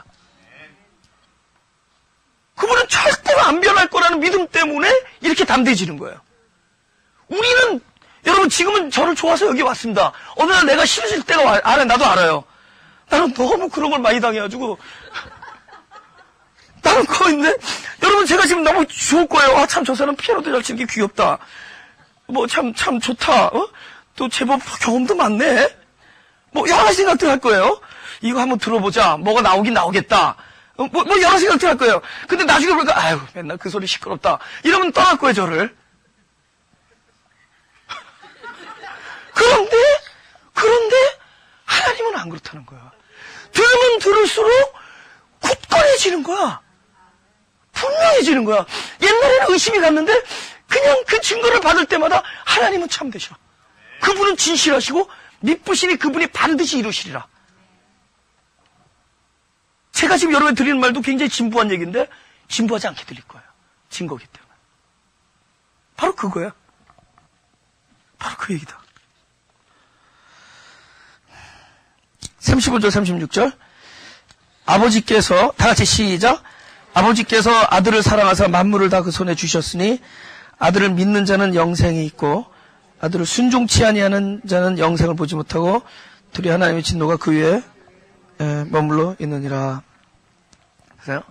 그분은 절대로 안 변할 거라는 믿음 때문에 이렇게 담대해지는 거예요. 우리는 여러분 지금은 저를 좋아서 여기 왔습니다. 어느 날 내가 싫어질 때가 알아요. 나도 알아요. 나는 너무 그런 걸 많이 당해가지고 나는 그거 있는데 여러분 제가 지금 너무 좋을 거예요. 아, 참 저 사람 피아노도 잘 치는 게 귀엽다. 뭐 참 좋다. 또 제법 경험도 많네. 뭐 여러 가지 생각들 할 거예요. 이거 한번 들어보자. 뭐가 나오긴 나오겠다. 뭐 여러 생각들 할 거예요. 근데 나중에 보니까 아유 맨날 그 소리 시끄럽다. 이러면 떠날 거예요 저를. 그런데 하나님은 안 그렇다는 거야. 들으면 들을수록 굳건해지는 거야. 분명해지는 거야. 옛날에는 의심이 갔는데 그냥 그 증거를 받을 때마다 하나님은 참되셔. 그분은 진실하시고 믿으시니 그분이 반드시 이루시리라. 제가 지금 여러분에 드리는 말도 굉장히 진부한 얘기인데 진부하지 않게 들릴 거예요. 증거기 때문에. 바로 그거야. 바로 그 얘기다. 35절 36절 아버지께서 다 같이 시작. 아버지께서 아들을 사랑하사 만물을 다 그 손에 주셨으니 아들을 믿는 자는 영생이 있고 아들을 순종치 아니하는 자는 영생을 보지 못하고 둘이 하나님의 진노가 그 위에 머물러 있느니라. 그래서요?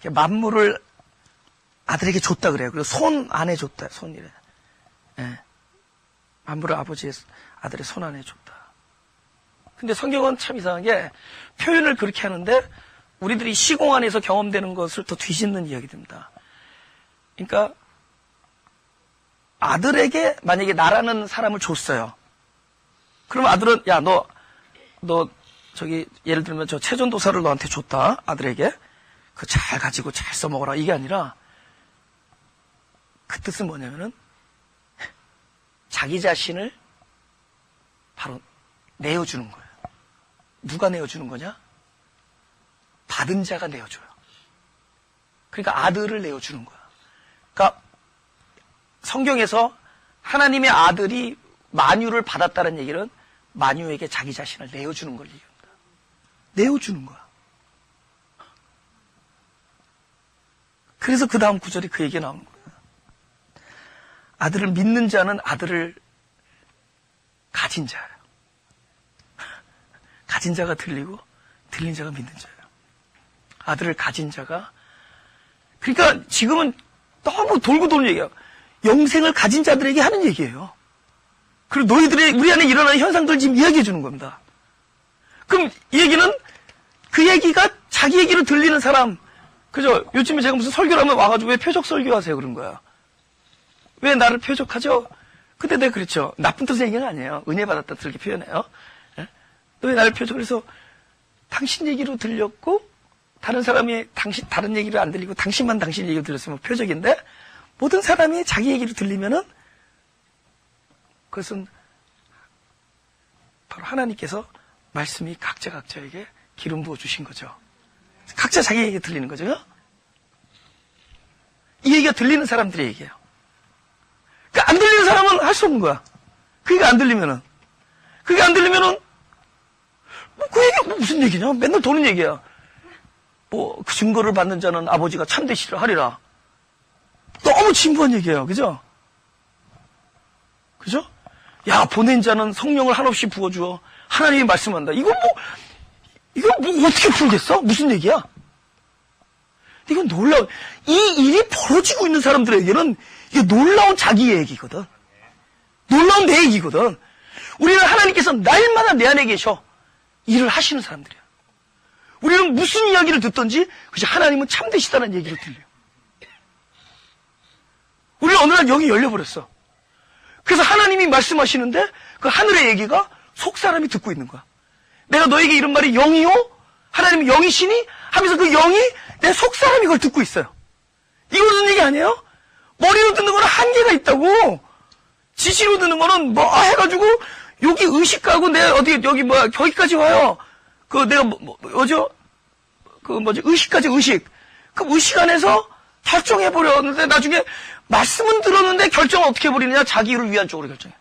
만물을 아들에게 줬다 그래요. 그리고 손 안에 줬다. 손이래. 만물을 아버지의 아들의 손 안에 줬다. 근데 성경은 참 이상하게 표현을 그렇게 하는데 우리들이 시공 안에서 경험되는 것을 더 뒤집는 이야기입니다. 그러니까 아들에게 만약에 나라는 사람을 줬어요. 그러면 아들은 야 너 저기 예를 들면 저 체전도사를 너한테 줬다. 아들에게 그거 잘 가지고 잘 써먹어라. 이게 아니라 그 뜻은 뭐냐면은 자기 자신을 바로 내어주는 거예요. 누가 내어주는 거냐? 받은 자가 내어줘요. 그러니까 아들을 내어주는 거야. 그러니까 성경에서 하나님의 아들이 만유를 받았다는 얘기는 만유에게 자기 자신을 내어주는 걸 얘기합니다. 내어주는 거야. 그래서 그 다음 구절에 그 얘기가 나오는 거야. 아들을 믿는 자는 아들을 가진 자예요. 가진 자가 들리고 들린 자가 믿는 자예요. 아들을 가진 자가 그러니까 지금은 너무 돌고 도는 얘기야. 영생을 가진 자들에게 하는 얘기예요. 그리고 너희들의 우리 안에 일어나는 현상들 지금 이야기해 주는 겁니다. 그럼 이 얘기는 그 얘기가 자기 얘기로 들리는 사람 그죠? 요즘에 제가 무슨 설교를 하면 와가지고 왜 표적 설교하세요 그런 거야. 왜 나를 표적하죠? 근데 내가 그렇죠. 나쁜 뜻의 얘기는 아니에요. 은혜 받았다 그렇게 표현해요. 너 왜 나를 표적해서 당신 얘기로 들렸고 다른 사람이 다른 얘기를 안 들리고 당신만 당신 얘기로 들렸으면 표적인데 모든 사람이 자기 얘기로 들리면은 그것은 바로 하나님께서 말씀이 각자에게 기름 부어 주신 거죠. 각자 자기 얘기 들리는 거죠. 이 얘기가 들리는 사람들의 얘기예요. 그러니까 안 들리는 사람은 할 수 없는 거야. 그게 안 들리면은 그 얘기가 무슨 얘기냐? 맨날 도는 얘기야. 뭐 그 증거를 받는 자는 아버지가 참되시라 하리라. 너무 진부한 얘기예요. 그죠? 그죠? 야 보낸 자는 성령을 한없이 부어주어 하나님이 말씀한다. 이거 뭐 어떻게 풀겠어? 무슨 얘기야? 이건 놀라운 이 일이 벌어지고 있는 사람들에게는 이게 놀라운 자기의 얘기거든. 놀라운 내 얘기거든. 우리는 하나님께서 날마다 내 안에 계셔 일을 하시는 사람들이야. 우리는 무슨 이야기를 듣든지 그저 하나님은 참되시다는 얘기를 들려. 우리는 어느 날 영이 열려버렸어. 그래서 하나님이 말씀하시는데 그 하늘의 얘기가 속 사람이 듣고 있는 거야. 내가 너에게 이런 말이 영이요? 하나님이 영이시니? 하면서 그 영이 내 속 사람이 그걸 듣고 있어요. 이거 무슨 얘기 아니에요? 머리로 듣는 거는 한계가 있다고. 지시로 듣는 거는 뭐 해가지고 여기 의식 가고 내 어디 여기 거기까지 와요. 내가 뭐죠? 의식까지 의식. 그 의식 안에서 결정해버렸는데, 나중에 말씀은 들었는데 결정을 어떻게 해버리느냐? 자기 일을 위한 쪽으로 결정해.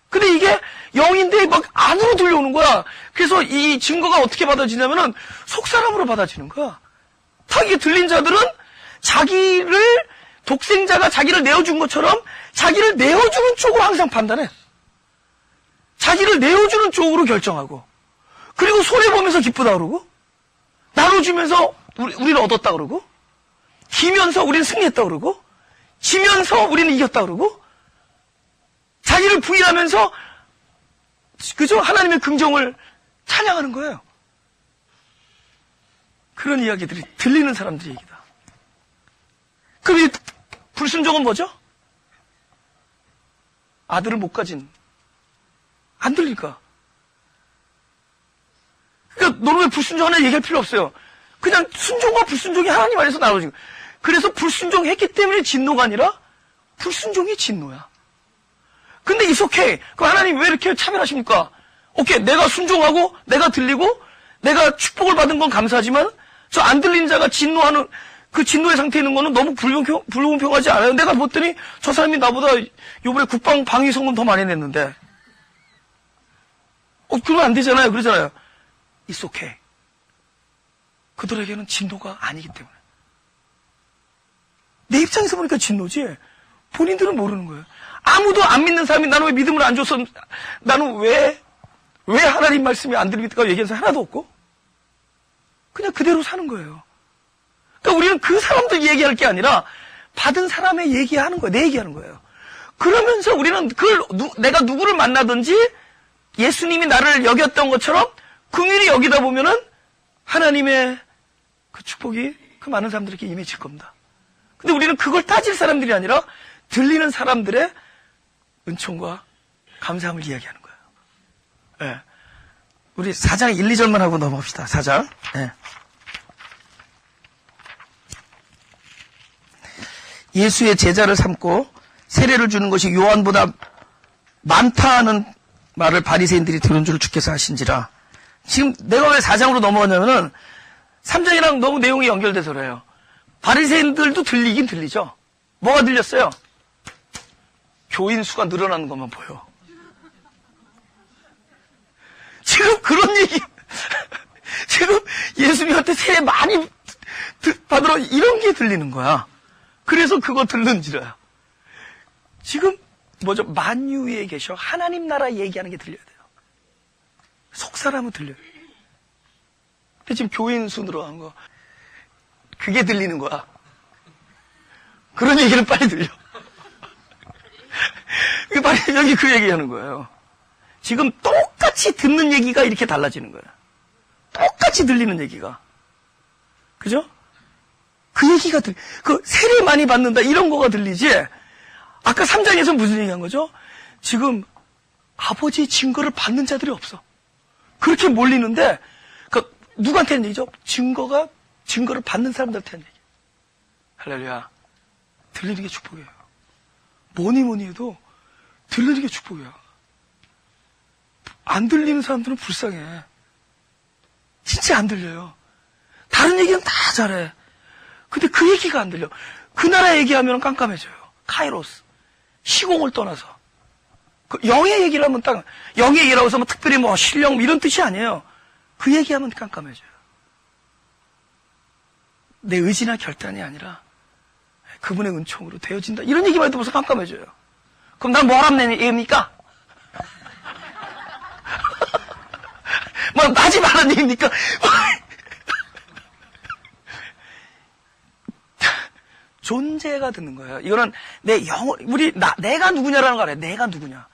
근데 이게 영인데 막 안으로 들려오는 거야. 그래서 이 증거가 어떻게 받아지냐면은 속사람으로 받아지는 거야. 딱 이게 들린 자들은 자기를, 독생자가 자기를 내어준 것처럼 자기를 내어주는 쪽으로 항상 판단해. 자기를 내어주는 쪽으로 결정하고, 그리고 손해보면서 기쁘다 그러고, 나눠주면서 우리는 얻었다 그러고, 지면서 우리는 승리했다 그러고, 지면서 우리는 이겼다 그러고, 자기를 부인하면서, 그죠? 하나님의 긍정을 찬양하는 거예요. 그런 이야기들이 들리는 사람들의 얘기다. 그럼 이 불순종은 뭐죠? 아들을 못 가진, 안 들릴까? 그러니까 너는 왜 불순종하냐 얘기할 필요 없어요. 그냥 순종과 불순종이 하나님 안에서 나눠진 거예요. 그래서 불순종했기 때문에 진노가 아니라 불순종이 진노야. 근데 it's okay. 그럼 하나님 왜 이렇게 차별하십니까? 오케이, 내가 순종하고 내가 들리고 내가 축복을 받은 건 감사하지만 저 안 들리는 자가 진노하는 그 진노의 상태에 있는 거는 너무 불공평하지 않아요? 내가 봤더니 저 사람이 나보다 요번에 국방 방위 성금 더 많이 냈는데 그러면 안 되잖아요. 그러잖아요. it's okay. 그들에게는 진노가 아니기 때문에. 내 입장에서 보니까 진노지 본인들은 모르는 거예요. 아무도 안 믿는 사람이 나는 왜 믿음을 안 줘서, 나는 왜 하나님 말씀이 안 들립니까? 얘기하는 사람 하나도 없고 그냥 그대로 사는 거예요. 그러니까 우리는 그 사람들 얘기할 게 아니라 받은 사람의 얘기하는 거예요. 내 얘기하는 거예요. 그러면서 우리는 내가 누구를 만나든지 예수님이 나를 여겼던 것처럼 긍휼히 여기다 보면은 하나님의 그 축복이 그 많은 사람들에게 임해질 겁니다. 근데 우리는 그걸 따질 사람들이 아니라 들리는 사람들의 은총과 감사함을 이야기하는 거예요. 네. 우리 4장 1, 2절만 하고 넘어갑시다. 4장. 네. 예수의 제자를 삼고 세례를 주는 것이 요한보다 많다는 말을 바리새인들이 들은 줄 주께서 하신지라. 지금 내가 왜 4장으로 넘어가냐면은 3장이랑 너무 내용이 연결돼서 그래요. 바리새인들도 들리긴 들리죠. 뭐가 들렸어요? 교인 수가 늘어나는 것만 보여. 지금 그런 얘기, 지금 예수님한테 세례 많이 받으러 이런 게 들리는 거야. 그래서 그거 들는지라. 지금 뭐죠? 만유 위에 계셔. 하나님 나라 얘기하는 게 들려야 돼요. 속사람은 들려요. 근데 지금 교인 수 늘어난 거, 그게 들리는 거야. 그런 얘기는 빨리 들려. 빨리 여기 그 얘기하는 거예요. 지금 똑같이 듣는 얘기가 이렇게 달라지는 거예요. 똑같이 들리는 얘기가. 그죠? 그 얘기가 그 세례 많이 받는다 이런 거가 들리지. 아까 3장에서 무슨 얘기한 거죠? 지금 아버지의 증거를 받는 자들이 없어. 그렇게 몰리는데 누구한테 하는 얘기죠? 증거를 받는 사람들한테 하는 얘기. 할렐루야. 들리는 게 축복이에요. 뭐니 해도 들리는 게 축복이야. 안 들리는 사람들은 불쌍해. 진짜 안 들려요. 다른 얘기는 다 잘해. 근데 그 얘기가 안 들려. 그 나라 얘기하면 깜깜해져요. 카이로스. 시공을 떠나서. 영의 얘기를 하면 영의 얘기라고 해서 특별히 신령 이런 뜻이 아니에요. 그 얘기하면 깜깜해져요. 내 의지나 결단이 아니라 그분의 은총으로 되어진다. 이런 얘기만 해도 벌써 깜깜해져요. 그럼 난 뭐 하라는 얘기입니까? 하지 말라는 얘기입니까? 존재가 듣는 거예요. 이거는 내 영혼, 내가 누구냐라는 거 알아요. 내가 누구냐.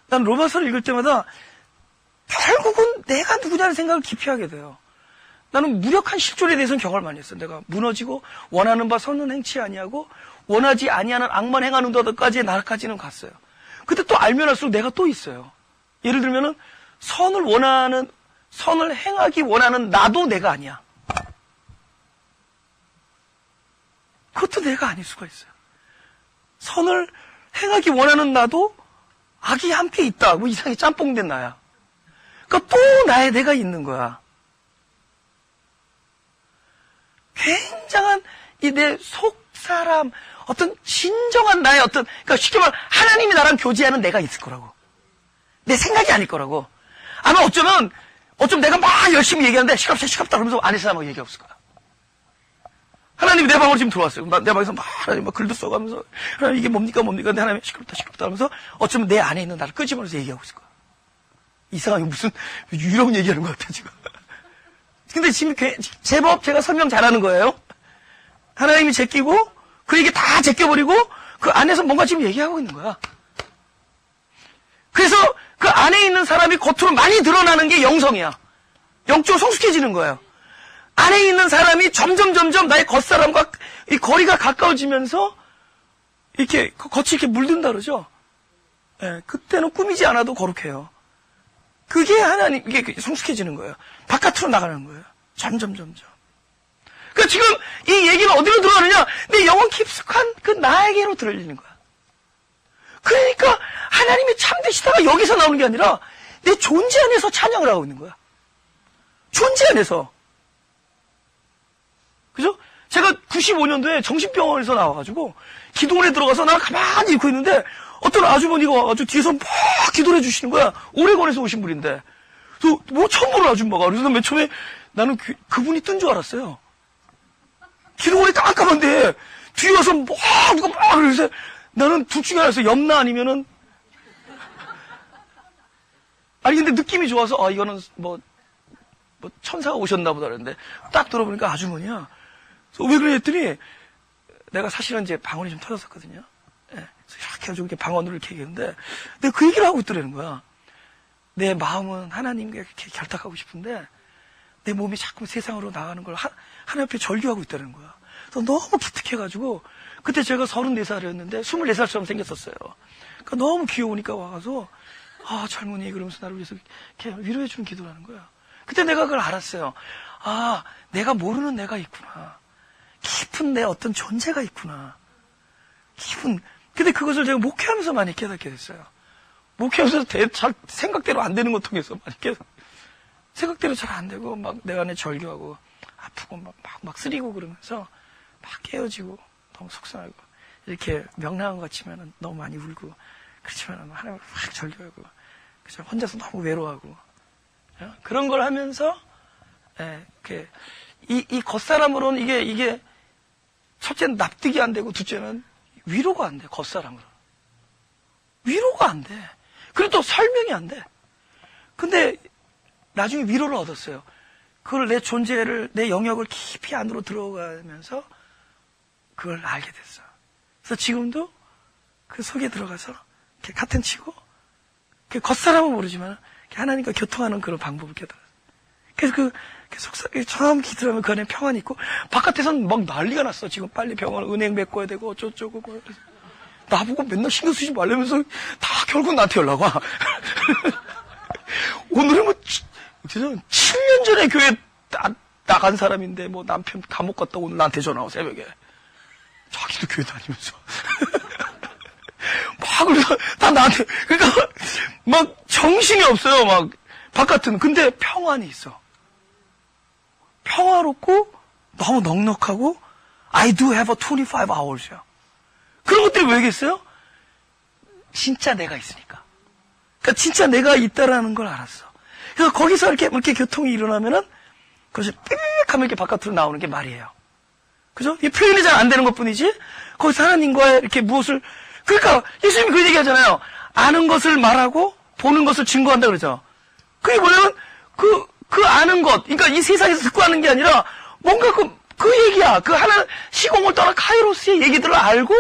난 로마서를 읽을 때마다 결국은 내가 누구냐는 생각을 깊이 하게 돼요. 나는 무력한 실존에 대해서는 경험을 많이 했어. 내가 무너지고 원하는 바 선은 행치 아니하고 원하지 아니하는 악만 행하는 도까지의 나라까지는 갔어요. 근데 또 알면 할수록 내가 또 있어요. 예를 들면은 선을 행하기 원하는 나도 내가 아니야. 그것도 내가 아닐 수가 있어요. 선을 행하기 원하는 나도 악이 함께 있다. 이상하게 짬뽕된 나야. 그러니까 또 나의 내가 있는 거야. 굉장한 이 내 속 사람, 어떤 진정한 나의 어떤, 그러니까 쉽게 말하면 하나님이 나랑 교제하는 내가 있을 거라고. 내 생각이 아닐 거라고. 아마 어쩌면 내가 막 열심히 얘기하는데 시끄럽다 그러면서 안에서 사람하고 얘기 없을 거야. 하나님이 내 방으로 지금 들어왔어요. 내 방에서 막 글도 써가면서 하나님 이게 뭡니까 근데 하나님이 시끄럽다 하면서 어쩌면 내 안에 있는 나를 끄집어내서 얘기하고 있을 거야. 이상하게 무슨 유령 얘기하는 것 같아 지금. 근데 지금 제법 제가 설명 잘하는 거예요. 하나님이 제끼고 그에게 다 제껴버리고 그 안에서 뭔가 지금 얘기하고 있는 거야. 그래서 그 안에 있는 사람이 겉으로 많이 드러나는 게 영성이야. 영적으로 성숙해지는 거예요. 안에 있는 사람이 점점 나의 겉사람과 이 거리가 가까워지면서 이렇게 겉이 이렇게 물든다 그러죠. 예, 그때는 꾸미지 않아도 거룩해요. 그게 하나님, 이게 성숙해지는 거예요. 바깥으로 나가는 거예요. 점점. 그러니까 지금 이 얘기는 어디로 들어가느냐? 내 영혼 깊숙한 그 나에게로 들어지는 거야. 그러니까 하나님이 참되시다가 여기서 나오는 게 아니라 내 존재 안에서 찬양을 하고 있는 거야. 존재 안에서. 그죠? 제가 95년도에 정신병원에서 나와가지고 기도원에 들어가서 나 가만히 있고 있는데 어떤 아주머니가 와가지고 뒤에서 막 기도를 해주시는 거야. 오레곤에서 오신 분인데. 그래서 뭐 처음 보는 아줌마가. 그래서 맨 처음에 나는 그분이 뜬 줄 알았어요. 기도원이 깜깜한데 뒤에 와서 막 누가 막 그러면서 나는 둘 중에 하나였어. 염나 아니면은 아니 근데 느낌이 좋아서 이거는 뭐 천사가 오셨나 보다 그랬는데 딱 들어보니까 아주머니야. 그래서 왜 그래 했더니 내가 사실은 이제 방언이 좀 터졌었거든요. 예. 그래서 이렇게 해가지고 이렇게 방언으로 이렇게 얘기했는데 내가 그 얘기를 하고 있더라는 거야. 내 마음은 하나님과 이렇게 결탁하고 싶은데 내 몸이 자꾸 세상으로 나가는 걸 하나님 앞에 절규하고 있다는 거야. 그래서 너무 기특해가지고 그때 제가 34살이었는데 24살처럼 생겼었어요. 그러니까 너무 귀여우니까 와가서 젊은이 그러면서 나를 위해서 이렇게 위로해주는 기도를 하는 거야. 그때 내가 그걸 알았어요. 내가 모르는 내가 있구나. 깊은 내 어떤 존재가 있구나. 근데 그것을 제가 목회하면서 많이 깨닫게 됐어요. 목회하면서 잘 생각대로 안 되는 것 통해서 많이 생각대로 잘 안 되고 막 내 안에 절규하고 아프고 막 쓰리고 그러면서 막 깨어지고 너무 속상하고 이렇게 명랑한 것 같지만은 너무 많이 울고 그렇지만 하나님을 막 절규하고 그죠? 혼자서 너무 외로워하고 그런 걸 하면서 이 겉사람으로는 이게 첫째는 납득이 안 되고 둘째는 위로가 안 돼. 겉사람으로 위로가 안 돼. 그리고 또 설명이 안 돼. 근데 나중에 위로를 얻었어요. 그걸 내 존재를 내 영역을 깊이 안으로 들어가면서 그걸 알게 됐어. 그래서 지금도 그 속에 들어가서 이렇게 카텐 치고 겉사람은 모르지만 하나님과 교통하는 그런 방법을 깨달았어요. 그래서 처음 기도하면 그 안에 평안이 있고 바깥에서는 막 난리가 났어. 지금 빨리 병원 은행 메꿔야 되고 어쩌고 뭐. 나보고 맨날 신경 쓰지 말라면서 다 결국 나한테 연락 와. 오늘은 7년 전에 교회 나간 사람인데 남편 감옥 갔다 오늘 나한테 전화 와 새벽에. 자기도 교회 다니면서. 그래서 다 나한테 그러니까 막 정신이 없어요. 막 바깥은 근데 평안이 있어. 평화롭고 너무 넉넉하고 I do have a 25 hours야. 그런 것들이 왜겠어요? 진짜 내가 있으니까. 그러니까 진짜 내가 있다라는 걸 알았어. 그래서 거기서 이렇게 교통이 일어나면은 그것이 삐삐하면 이렇게 바깥으로 나오는 게 말이에요. 그죠? 이게 표현이 잘 안 되는 것 뿐이지 거기서 하나님과의 이렇게 무엇을 그러니까 예수님이 그 얘기 하잖아요. 아는 것을 말하고 보는 것을 증거한다 그러죠. 그게 뭐냐면 그 아는 것, 그러니까 이 세상에서 듣고 하는 게 아니라 뭔가 그 얘기야. 그 하나 시공을 떠나 카이로스의 얘기들을 알고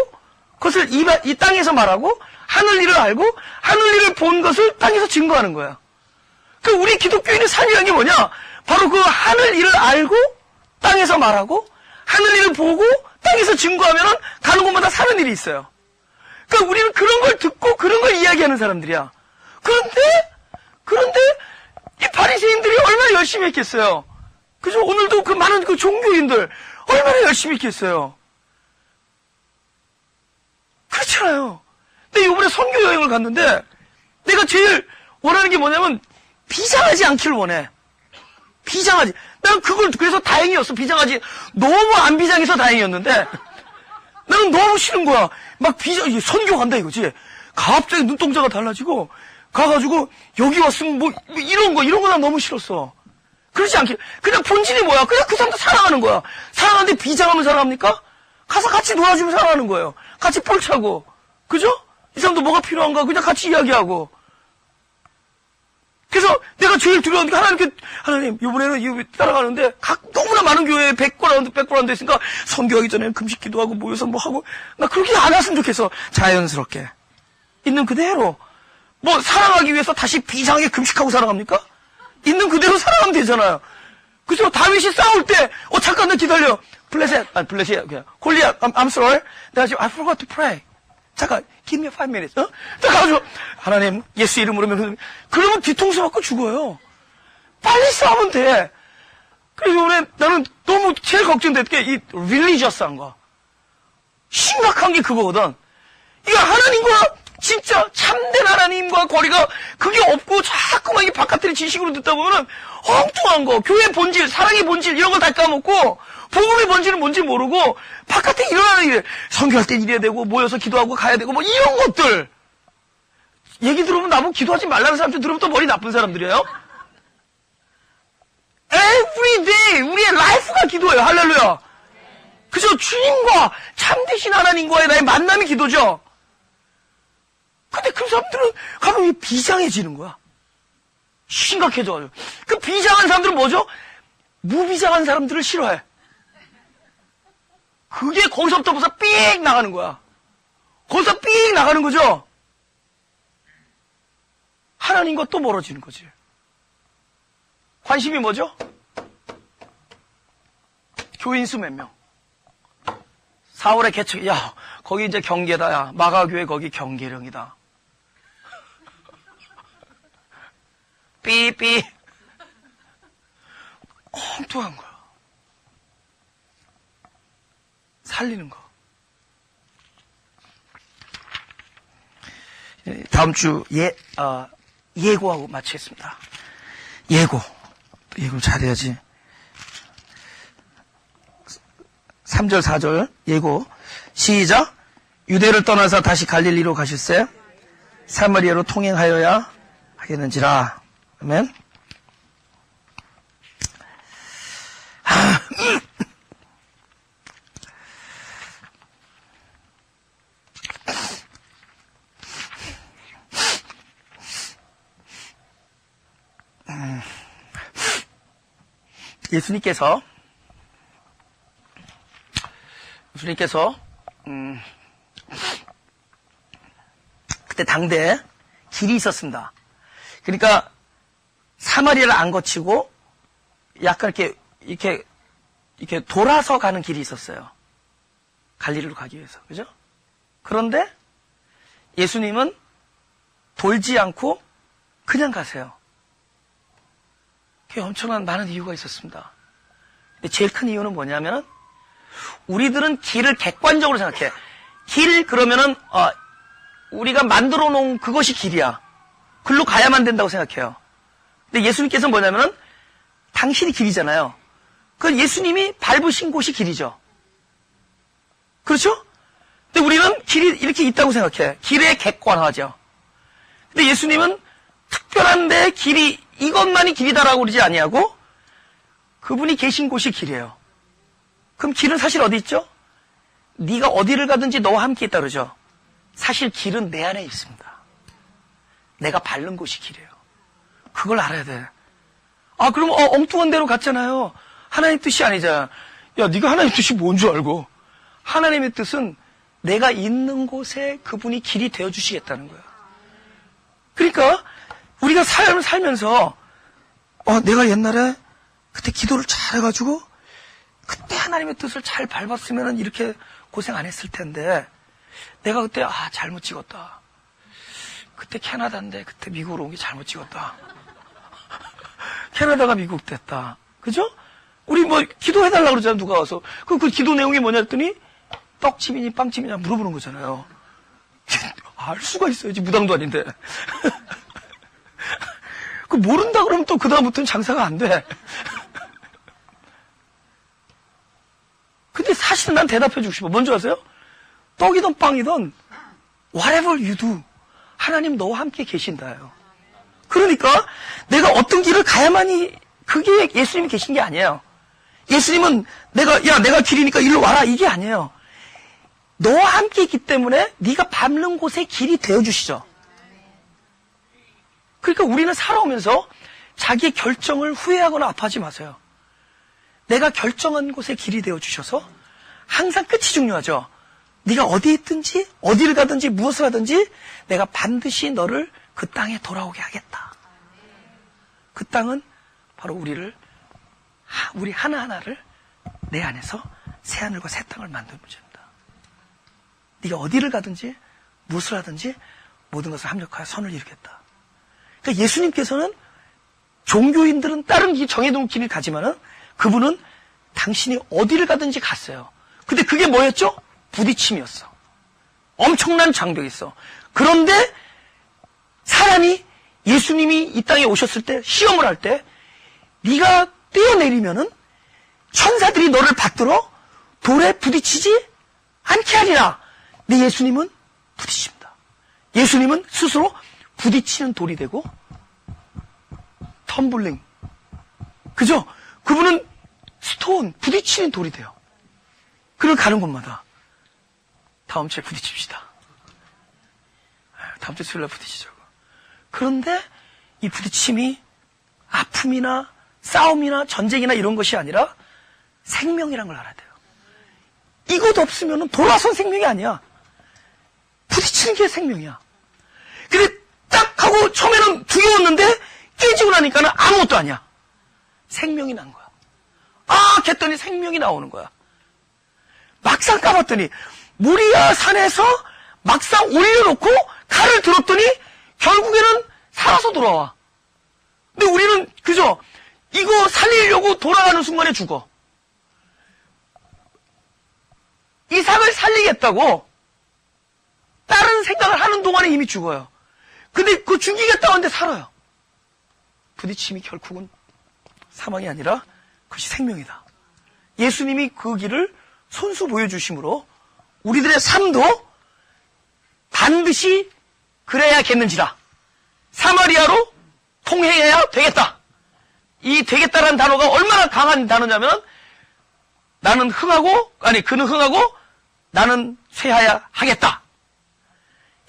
그것을 이 땅에서 말하고 하늘 일을 알고 하늘 일을 본 것을 땅에서 증거하는 거야. 그 우리 기독교인의 삶이라는 게 뭐냐? 바로 그 하늘 일을 알고 땅에서 말하고 하늘 일을 보고 땅에서 증거하면은 가는 곳마다 사는 일이 있어요. 그러니까 우리는 그런 걸 듣고 그런 걸 이야기하는 사람들이야. 그런데 이 바리새인들이 얼마나 열심히 했겠어요. 그죠? 오늘도 그 많은 그 종교인들 얼마나 열심히 했겠어요. 그렇잖아요. 근데 이번에 선교 여행을 갔는데 내가 제일 원하는 게 뭐냐면 비상하지 않기를 원해. 비장하지. 나는 그걸 그래서 다행이었어. 비장하지. 너무 안 비장해서 다행이었는데 나는 너무 싫은 거야. 막 선교 간다 이거지. 갑자기 눈동자가 달라지고 가가지고 여기 왔으면 뭐 이런 거 난 너무 싫었어. 그렇지 않게 그냥 본질이 뭐야? 그냥 그 사람도 사랑하는 거야. 사랑하는데 비장하면 사랑합니까? 가서 같이 놀아주면 사랑하는 거예요. 같이 볼 차고. 그죠? 이 사람도 뭐가 필요한가 그냥 같이 이야기하고. 그래서 내가 제일 두려운 게 하나님 이번에는 이거 따라가는데 너무나 많은 교회에 100거라운드 있으니까 선교하기 전에 금식 기도하고 모여서 뭐 하고 나 그렇게 안 했으면 좋겠어. 자연스럽게 있는 그대로 뭐 사랑하기 위해서 다시 비장하게 금식하고 살아갑니까? 있는 그대로 살아가면 되잖아요. 그죠? 다윗이 싸울 때 잠깐 나 기다려. 블레셋 그냥 골리앗 I'm sorry. 내가 지금 I forgot to pray. 잠깐, give me 5 minutes. 딱 가가지고, 하나님, 예수 이름으로 그러면 뒤통수 맞고 죽어요. 빨리 싸우면 돼. 그래서 이번에 나는 너무 제일 걱정됐던 게 이 religious한 거. 심각한 게 그거거든. 이거 하나님과 진짜 참된 하나님과 거리가 그게 없고 자꾸만 이 바깥을 지식으로 듣다 보면은 엉뚱한 거, 교회의 본질, 사랑의 본질 이런 걸 다 까먹고 복음의 본질은 뭔지 모르고 바깥에 일어나는 일, 선교할 땐 이래야 되고 모여서 기도하고 가야 되고 뭐 이런 것들 얘기 들으면 나보고 기도하지 말라는 사람들 들으면 또 머리 나쁜 사람들이에요. Every day 우리의 라이프가 기도예요. 할렐루야. 그죠? 주님과 참되신 하나님과의 나의 만남이 기도죠. 근데 그 사람들은 가면 비장해지는 거야. 심각해져가지고. 그 비장한 사람들은 뭐죠? 무비장한 사람들을 싫어해. 그게 거기서부터 벌써 삑 나가는 거야. 거기서 삑 나가는 거죠? 하나님과 또 멀어지는 거지. 관심이 뭐죠? 교인 수 몇 명? 4월에 개척, 야, 거기 이제 경계다, 야. 마가교회 거기 경계령이다. 삐삐. 엉뚱한 거야. 살리는 거. 다음 주 예고하고 마치겠습니다. 예고 잘해야지. 3절 4절 예고 시작. 유대를 떠나서 다시 갈릴리로 가셨어요. 사마리아로 통행하여야 하겠는지라. 아멘. 예수님께서 그때 당대에 길이 있었습니다. 그러니까 사마리아를 안 거치고 약간 이렇게 돌아서 가는 길이 있었어요. 갈릴리로 가기 위해서. 그죠? 그런데 예수님은 돌지 않고 그냥 가세요. 그게 엄청난 많은 이유가 있었습니다. 근데 제일 큰 이유는 뭐냐면 우리들은 길을 객관적으로 생각해. 길 그러면은 우리가 만들어 놓은 그것이 길이야. 글로 가야만 된다고 생각해요. 근데 예수님께서는 뭐냐면은 당신이 길이잖아요. 그 예수님이 밟으신 곳이 길이죠. 그렇죠? 근데 우리는 길이 이렇게 있다고 생각해. 길에 객관화하죠. 근데 예수님은 특별한데 길이 이것만이 길이다라고 그러지 아니하고 그분이 계신 곳이 길이에요. 그럼 길은 사실 어디 있죠? 네가 어디를 가든지 너와 함께 있다 그러죠. 사실 길은 내 안에 있습니다. 내가 밟는 곳이 길이에요. 그걸 알아야 돼. 그럼 엉뚱한 데로 갔잖아요. 하나님 뜻이 아니잖아. 야, 네가 하나님 뜻이 뭔 줄 알고. 하나님의 뜻은 내가 있는 곳에 그분이 길이 되어주시겠다는 거야. 그러니까 우리가 삶을 살면서 내가 옛날에 그때 기도를 잘해가지고 그때 하나님의 뜻을 잘 밟았으면 이렇게 고생 안 했을 텐데 내가 그때 잘못 찍었다. 그때 캐나다인데 그때 미국으로 온 게 잘못 찍었다. 캐나다가 미국 됐다. 그죠? 우리 뭐 기도해달라고 그러잖아. 누가 와서 그 기도 내용이 뭐냐 했더니 떡집이니 빵집이냐 물어보는 거잖아요. 알 수가 있어야지. 무당도 아닌데. 그 모른다 그러면 또 그다음부터는 장사가 안 돼. 부딪히는 난 대답해 주고 싶어. 뭔지 아세요? 떡이든 빵이든 whatever you do 하나님 너와 함께 계신다요. 그러니까 내가 어떤 길을 가야만이 그게 예수님이 계신 게 아니에요. 예수님은 내가 길이니까 일로 와라 이게 아니에요. 너와 함께 있기 때문에 네가 밟는 곳에 길이 되어주시죠. 그러니까 우리는 살아오면서 자기의 결정을 후회하거나 아파하지 마세요. 내가 결정한 곳에 길이 되어주셔서 항상 끝이 중요하죠. 네가 어디에 있든지 어디를 가든지 무엇을 하든지 내가 반드시 너를 그 땅에 돌아오게 하겠다. 그 땅은 바로 우리 하나하나를 내 안에서 새하늘과 새 땅을 만드는 문제입니다. 네가 어디를 가든지 무엇을 하든지 모든 것을 합력하여 선을 이루겠다. 그러니까 예수님께서는 종교인들은 다른 정해놓은 길을 가지만은 그분은 당신이 어디를 가든지 갔어요. 근데 그게 뭐였죠? 부딪힘이었어. 엄청난 장벽이 있어. 그런데 사람이 예수님이 이 땅에 오셨을 때 시험을 할 때 네가 뛰어내리면은 천사들이 너를 받들어 돌에 부딪히지 않게 하리라. 근데 예수님은 부딪힙니다. 예수님은 스스로 부딪히는 돌이 되고 텀블링. 그죠? 그분은 스톤, 부딪히는 돌이 돼요. 그를 가는 곳마다 다음 주에 부딪힙시다. 다음 주 수요일날 부딪히자고. 그런데 이 부딪힘이 아픔이나 싸움이나 전쟁이나 이런 것이 아니라 생명이라는 걸 알아야 돼요. 이것 없으면 돌아선 생명이 아니야. 부딪히는 게 생명이야. 근데 딱 하고 처음에는 두려웠는데 깨지고 나니까는 아무것도 아니야. 생명이 난 거야. 아, 했더니 생명이 나오는 거야. 막상 까봤더니 모리아 산에서 막상 올려놓고 칼을 들었더니 결국에는 살아서 돌아와. 근데 우리는 그죠? 이거 살리려고 돌아가는 순간에 죽어. 이삭을 살리겠다고 다른 생각을 하는 동안에 이미 죽어요. 근데 그 죽이겠다고 하는데 살아요. 부딪힘이 결국은 사망이 아니라 그것이 생명이다. 예수님이 그 길을 손수 보여주심으로 우리들의 삶도 반드시 그래야겠는지라. 사마리아로 통행해야 되겠다. 이 되겠다라는 단어가 얼마나 강한 단어냐면 그는 흥하고 나는 쇠하야 하겠다.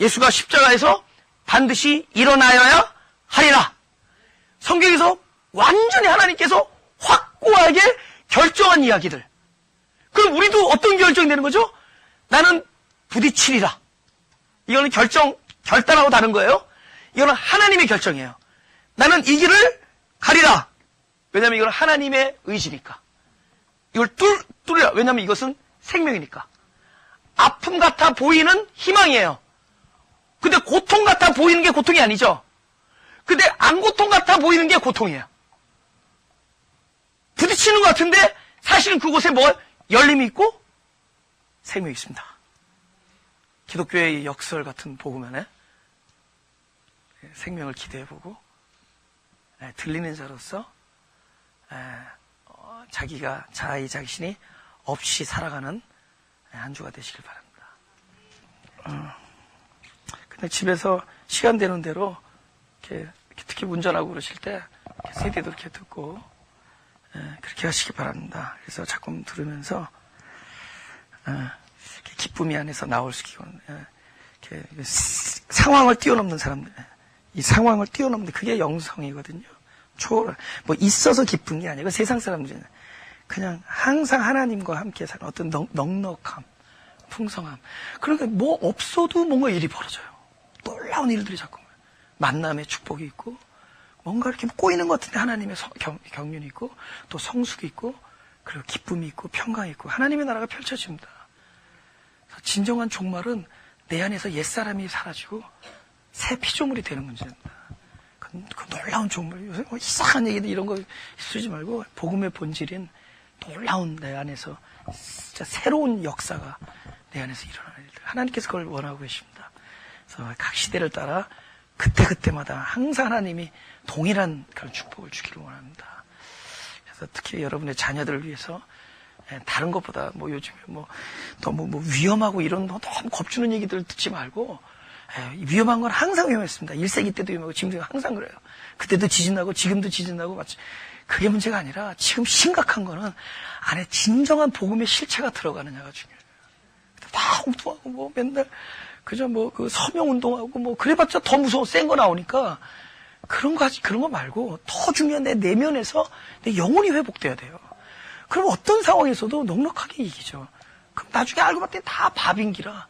예수가 십자가에서 반드시 일어나야 하리라. 성경에서 완전히 하나님께서 확고하게 결정한 이야기들. 그럼 우리도 어떤 결정이 되는 거죠? 나는 부딪히리라. 이거는 결단하고 다른 거예요. 이거는 하나님의 결정이에요. 나는 이 길을 가리라. 왜냐하면 이건 하나님의 의지니까. 이걸 뚫으라. 왜냐하면 이것은 생명이니까. 아픔 같아 보이는 희망이에요. 근데 고통 같아 보이는 게 고통이 아니죠. 근데 안 고통 같아 보이는 게 고통이에요. 부딪히는 것 같은데 사실은 그곳에 뭐가 열림이 있고 생명이 있습니다. 기독교의 역설 같은 복음에 생명을 기대해보고 들리는 자로서 자기 자신이 없이 살아가는 한 주가 되시길 바랍니다. 근데 집에서 시간 되는 대로 이렇게 특히 운전하고 그러실 때 CD도 이렇게 듣고 그렇게 하시기 바랍니다. 그래서 자꾸 들으면서 기쁨이 안에서 나올 수 있고 상황을 뛰어넘는 사람들, 이 상황을 뛰어넘는 그게 영성이거든요. 뭐 있어서 기쁜 게 아니고 세상 사람들은 그냥 항상 하나님과 함께 사는 어떤 넉넉함, 풍성함. 그러니까 뭐 없어도 뭔가 일이 벌어져요. 놀라운 일들이 자꾸 만남의 축복이 있고 뭔가 이렇게 꼬이는 것 같은데 하나님의 경륜이 있고 또 성숙이 있고 그리고 기쁨이 있고 평강이 있고 하나님의 나라가 펼쳐집니다. 진정한 종말은 내 안에서 옛사람이 사라지고 새 피조물이 되는 문제입니다. 그 놀라운 종말, 요새 뭐 이상한 얘기들 이런 거 쓰지 말고 복음의 본질인 놀라운 내 안에서 진짜 새로운 역사가 내 안에서 일어나는 일들. 하나님께서 그걸 원하고 계십니다. 그래서 각 시대를 따라 그때마다 항상 하나님이 동일한 그런 축복을 주기를 원합니다. 그래서 특히 여러분의 자녀들을 위해서 다른 것보다 뭐 요즘에 뭐 너무 뭐 위험하고 이런 너무 겁주는 얘기들 듣지 말고 위험한 건 항상 위험했습니다. 1세기 때도 위험하고 지금도 항상 그래요. 그때도 지진 나고 지금도 지진 나고 맞지. 그게 문제가 아니라 지금 심각한 거는 안에 진정한 복음의 실체가 들어가느냐가 중요해요. 다 엉뚱하고 뭐 맨날 그저 뭐 그 서명 운동하고 뭐 그래봤자 더 무서워 센 거 나오니까 그런 거 말고 더 중요한 내 내면에서 내 영혼이 회복돼야 돼요. 그럼 어떤 상황에서도 넉넉하게 이기죠. 그럼 나중에 알고 봤더니 다 밥인기라.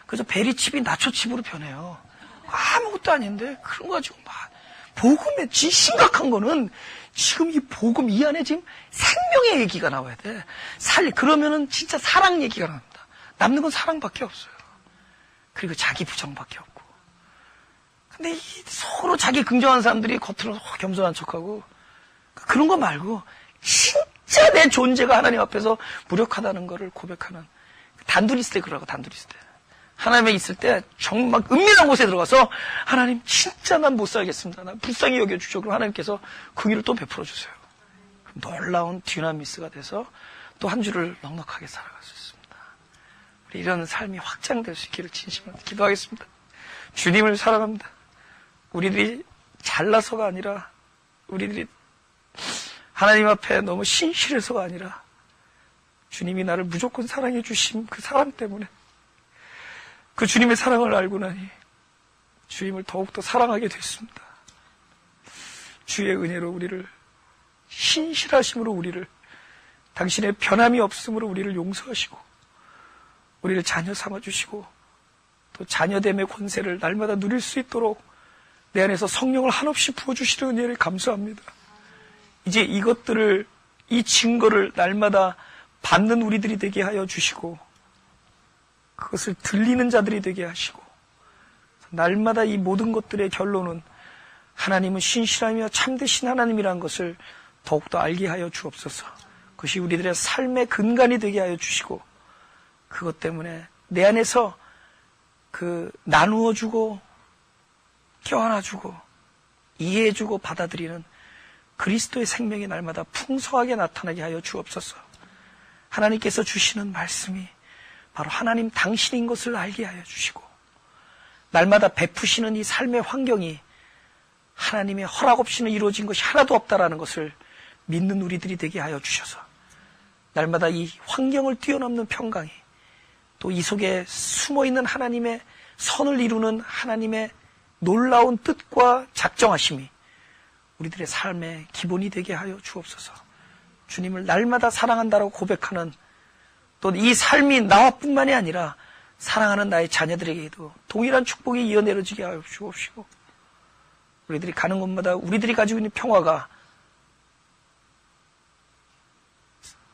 그래서 베리칩이 나초칩으로 변해요. 아무것도 아닌데 그런 거 가지고 막 복음의 심각한 거는 지금 이 복음 이 안에 지금 생명의 얘기가 나와야 돼. 그러면은 진짜 사랑 얘기가 나옵니다. 남는 건 사랑밖에 없어요. 그리고 자기 부정밖에 없고. 근데 서로 자기 긍정한 사람들이 겉으로 겸손한 척하고 그런 거 말고 진짜 내 존재가 하나님 앞에서 무력하다는 거를 고백하는 단둘이 있을 때 그러라고 단둘이 있을 때 하나님에 있을 때 정말 은밀한 곳에 들어가서 하나님 진짜 난 못 살겠습니다. 난 불쌍히 여겨주죠. 그럼 하나님께서 그 일을 또 베풀어 주세요. 놀라운 듀나미스가 돼서 또 한 주를 넉넉하게 살아갈 수 있습니다. 우리 이런 삶이 확장될 수 있기를 진심으로 기도하겠습니다. 주님을 사랑합니다. 우리들이 잘나서가 아니라 우리들이 하나님 앞에 너무 신실해서가 아니라 주님이 나를 무조건 사랑해 주신 그 사랑 때문에 그 주님의 사랑을 알고 나니 주님을 더욱더 사랑하게 됐습니다. 주의 은혜로 우리를 신실하심으로 우리를 당신의 변함이 없음으로 우리를 용서하시고 우리를 자녀 삼아주시고 또 자녀됨의 권세를 날마다 누릴 수 있도록 내 안에서 성령을 한없이 부어주시는 은혜를 감사합니다. 이제 이것들을 이 증거를 날마다 받는 우리들이 되게 하여 주시고 그것을 들리는 자들이 되게 하시고 날마다 이 모든 것들의 결론은 하나님은 신실하며 참되신 하나님이라는 것을 더욱더 알게 하여 주옵소서. 그것이 우리들의 삶의 근간이 되게 하여 주시고 그것 때문에 내 안에서 그 나누어주고 껴안아주고 이해해주고 받아들이는 그리스도의 생명이 날마다 풍성하게 나타나게 하여 주옵소서. 하나님께서 주시는 말씀이 바로 하나님 당신인 것을 알게 하여 주시고 날마다 베푸시는 이 삶의 환경이 하나님의 허락 없이는 이루어진 것이 하나도 없다라는 것을 믿는 우리들이 되게 하여 주셔서 날마다 이 환경을 뛰어넘는 평강이 또 이 속에 숨어있는 하나님의 선을 이루는 하나님의 놀라운 뜻과 작정하심이 우리들의 삶의 기본이 되게 하여 주옵소서. 주님을 날마다 사랑한다라고 고백하는 또 이 삶이 나뿐만이 아니라 사랑하는 나의 자녀들에게도 동일한 축복이 이어 내려지게 하여 주옵시고 우리들이 가는 곳마다 우리들이 가지고 있는 평화가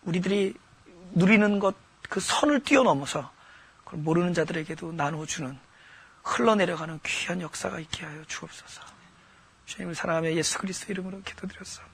우리들이 누리는 것 그 선을 뛰어넘어서 그걸 모르는 자들에게도 나누어주는 흘러내려가는 귀한 역사가 있게 하여 주옵소서. 주님을 사랑하며 예수 그리스도 이름으로 기도드렸습니다.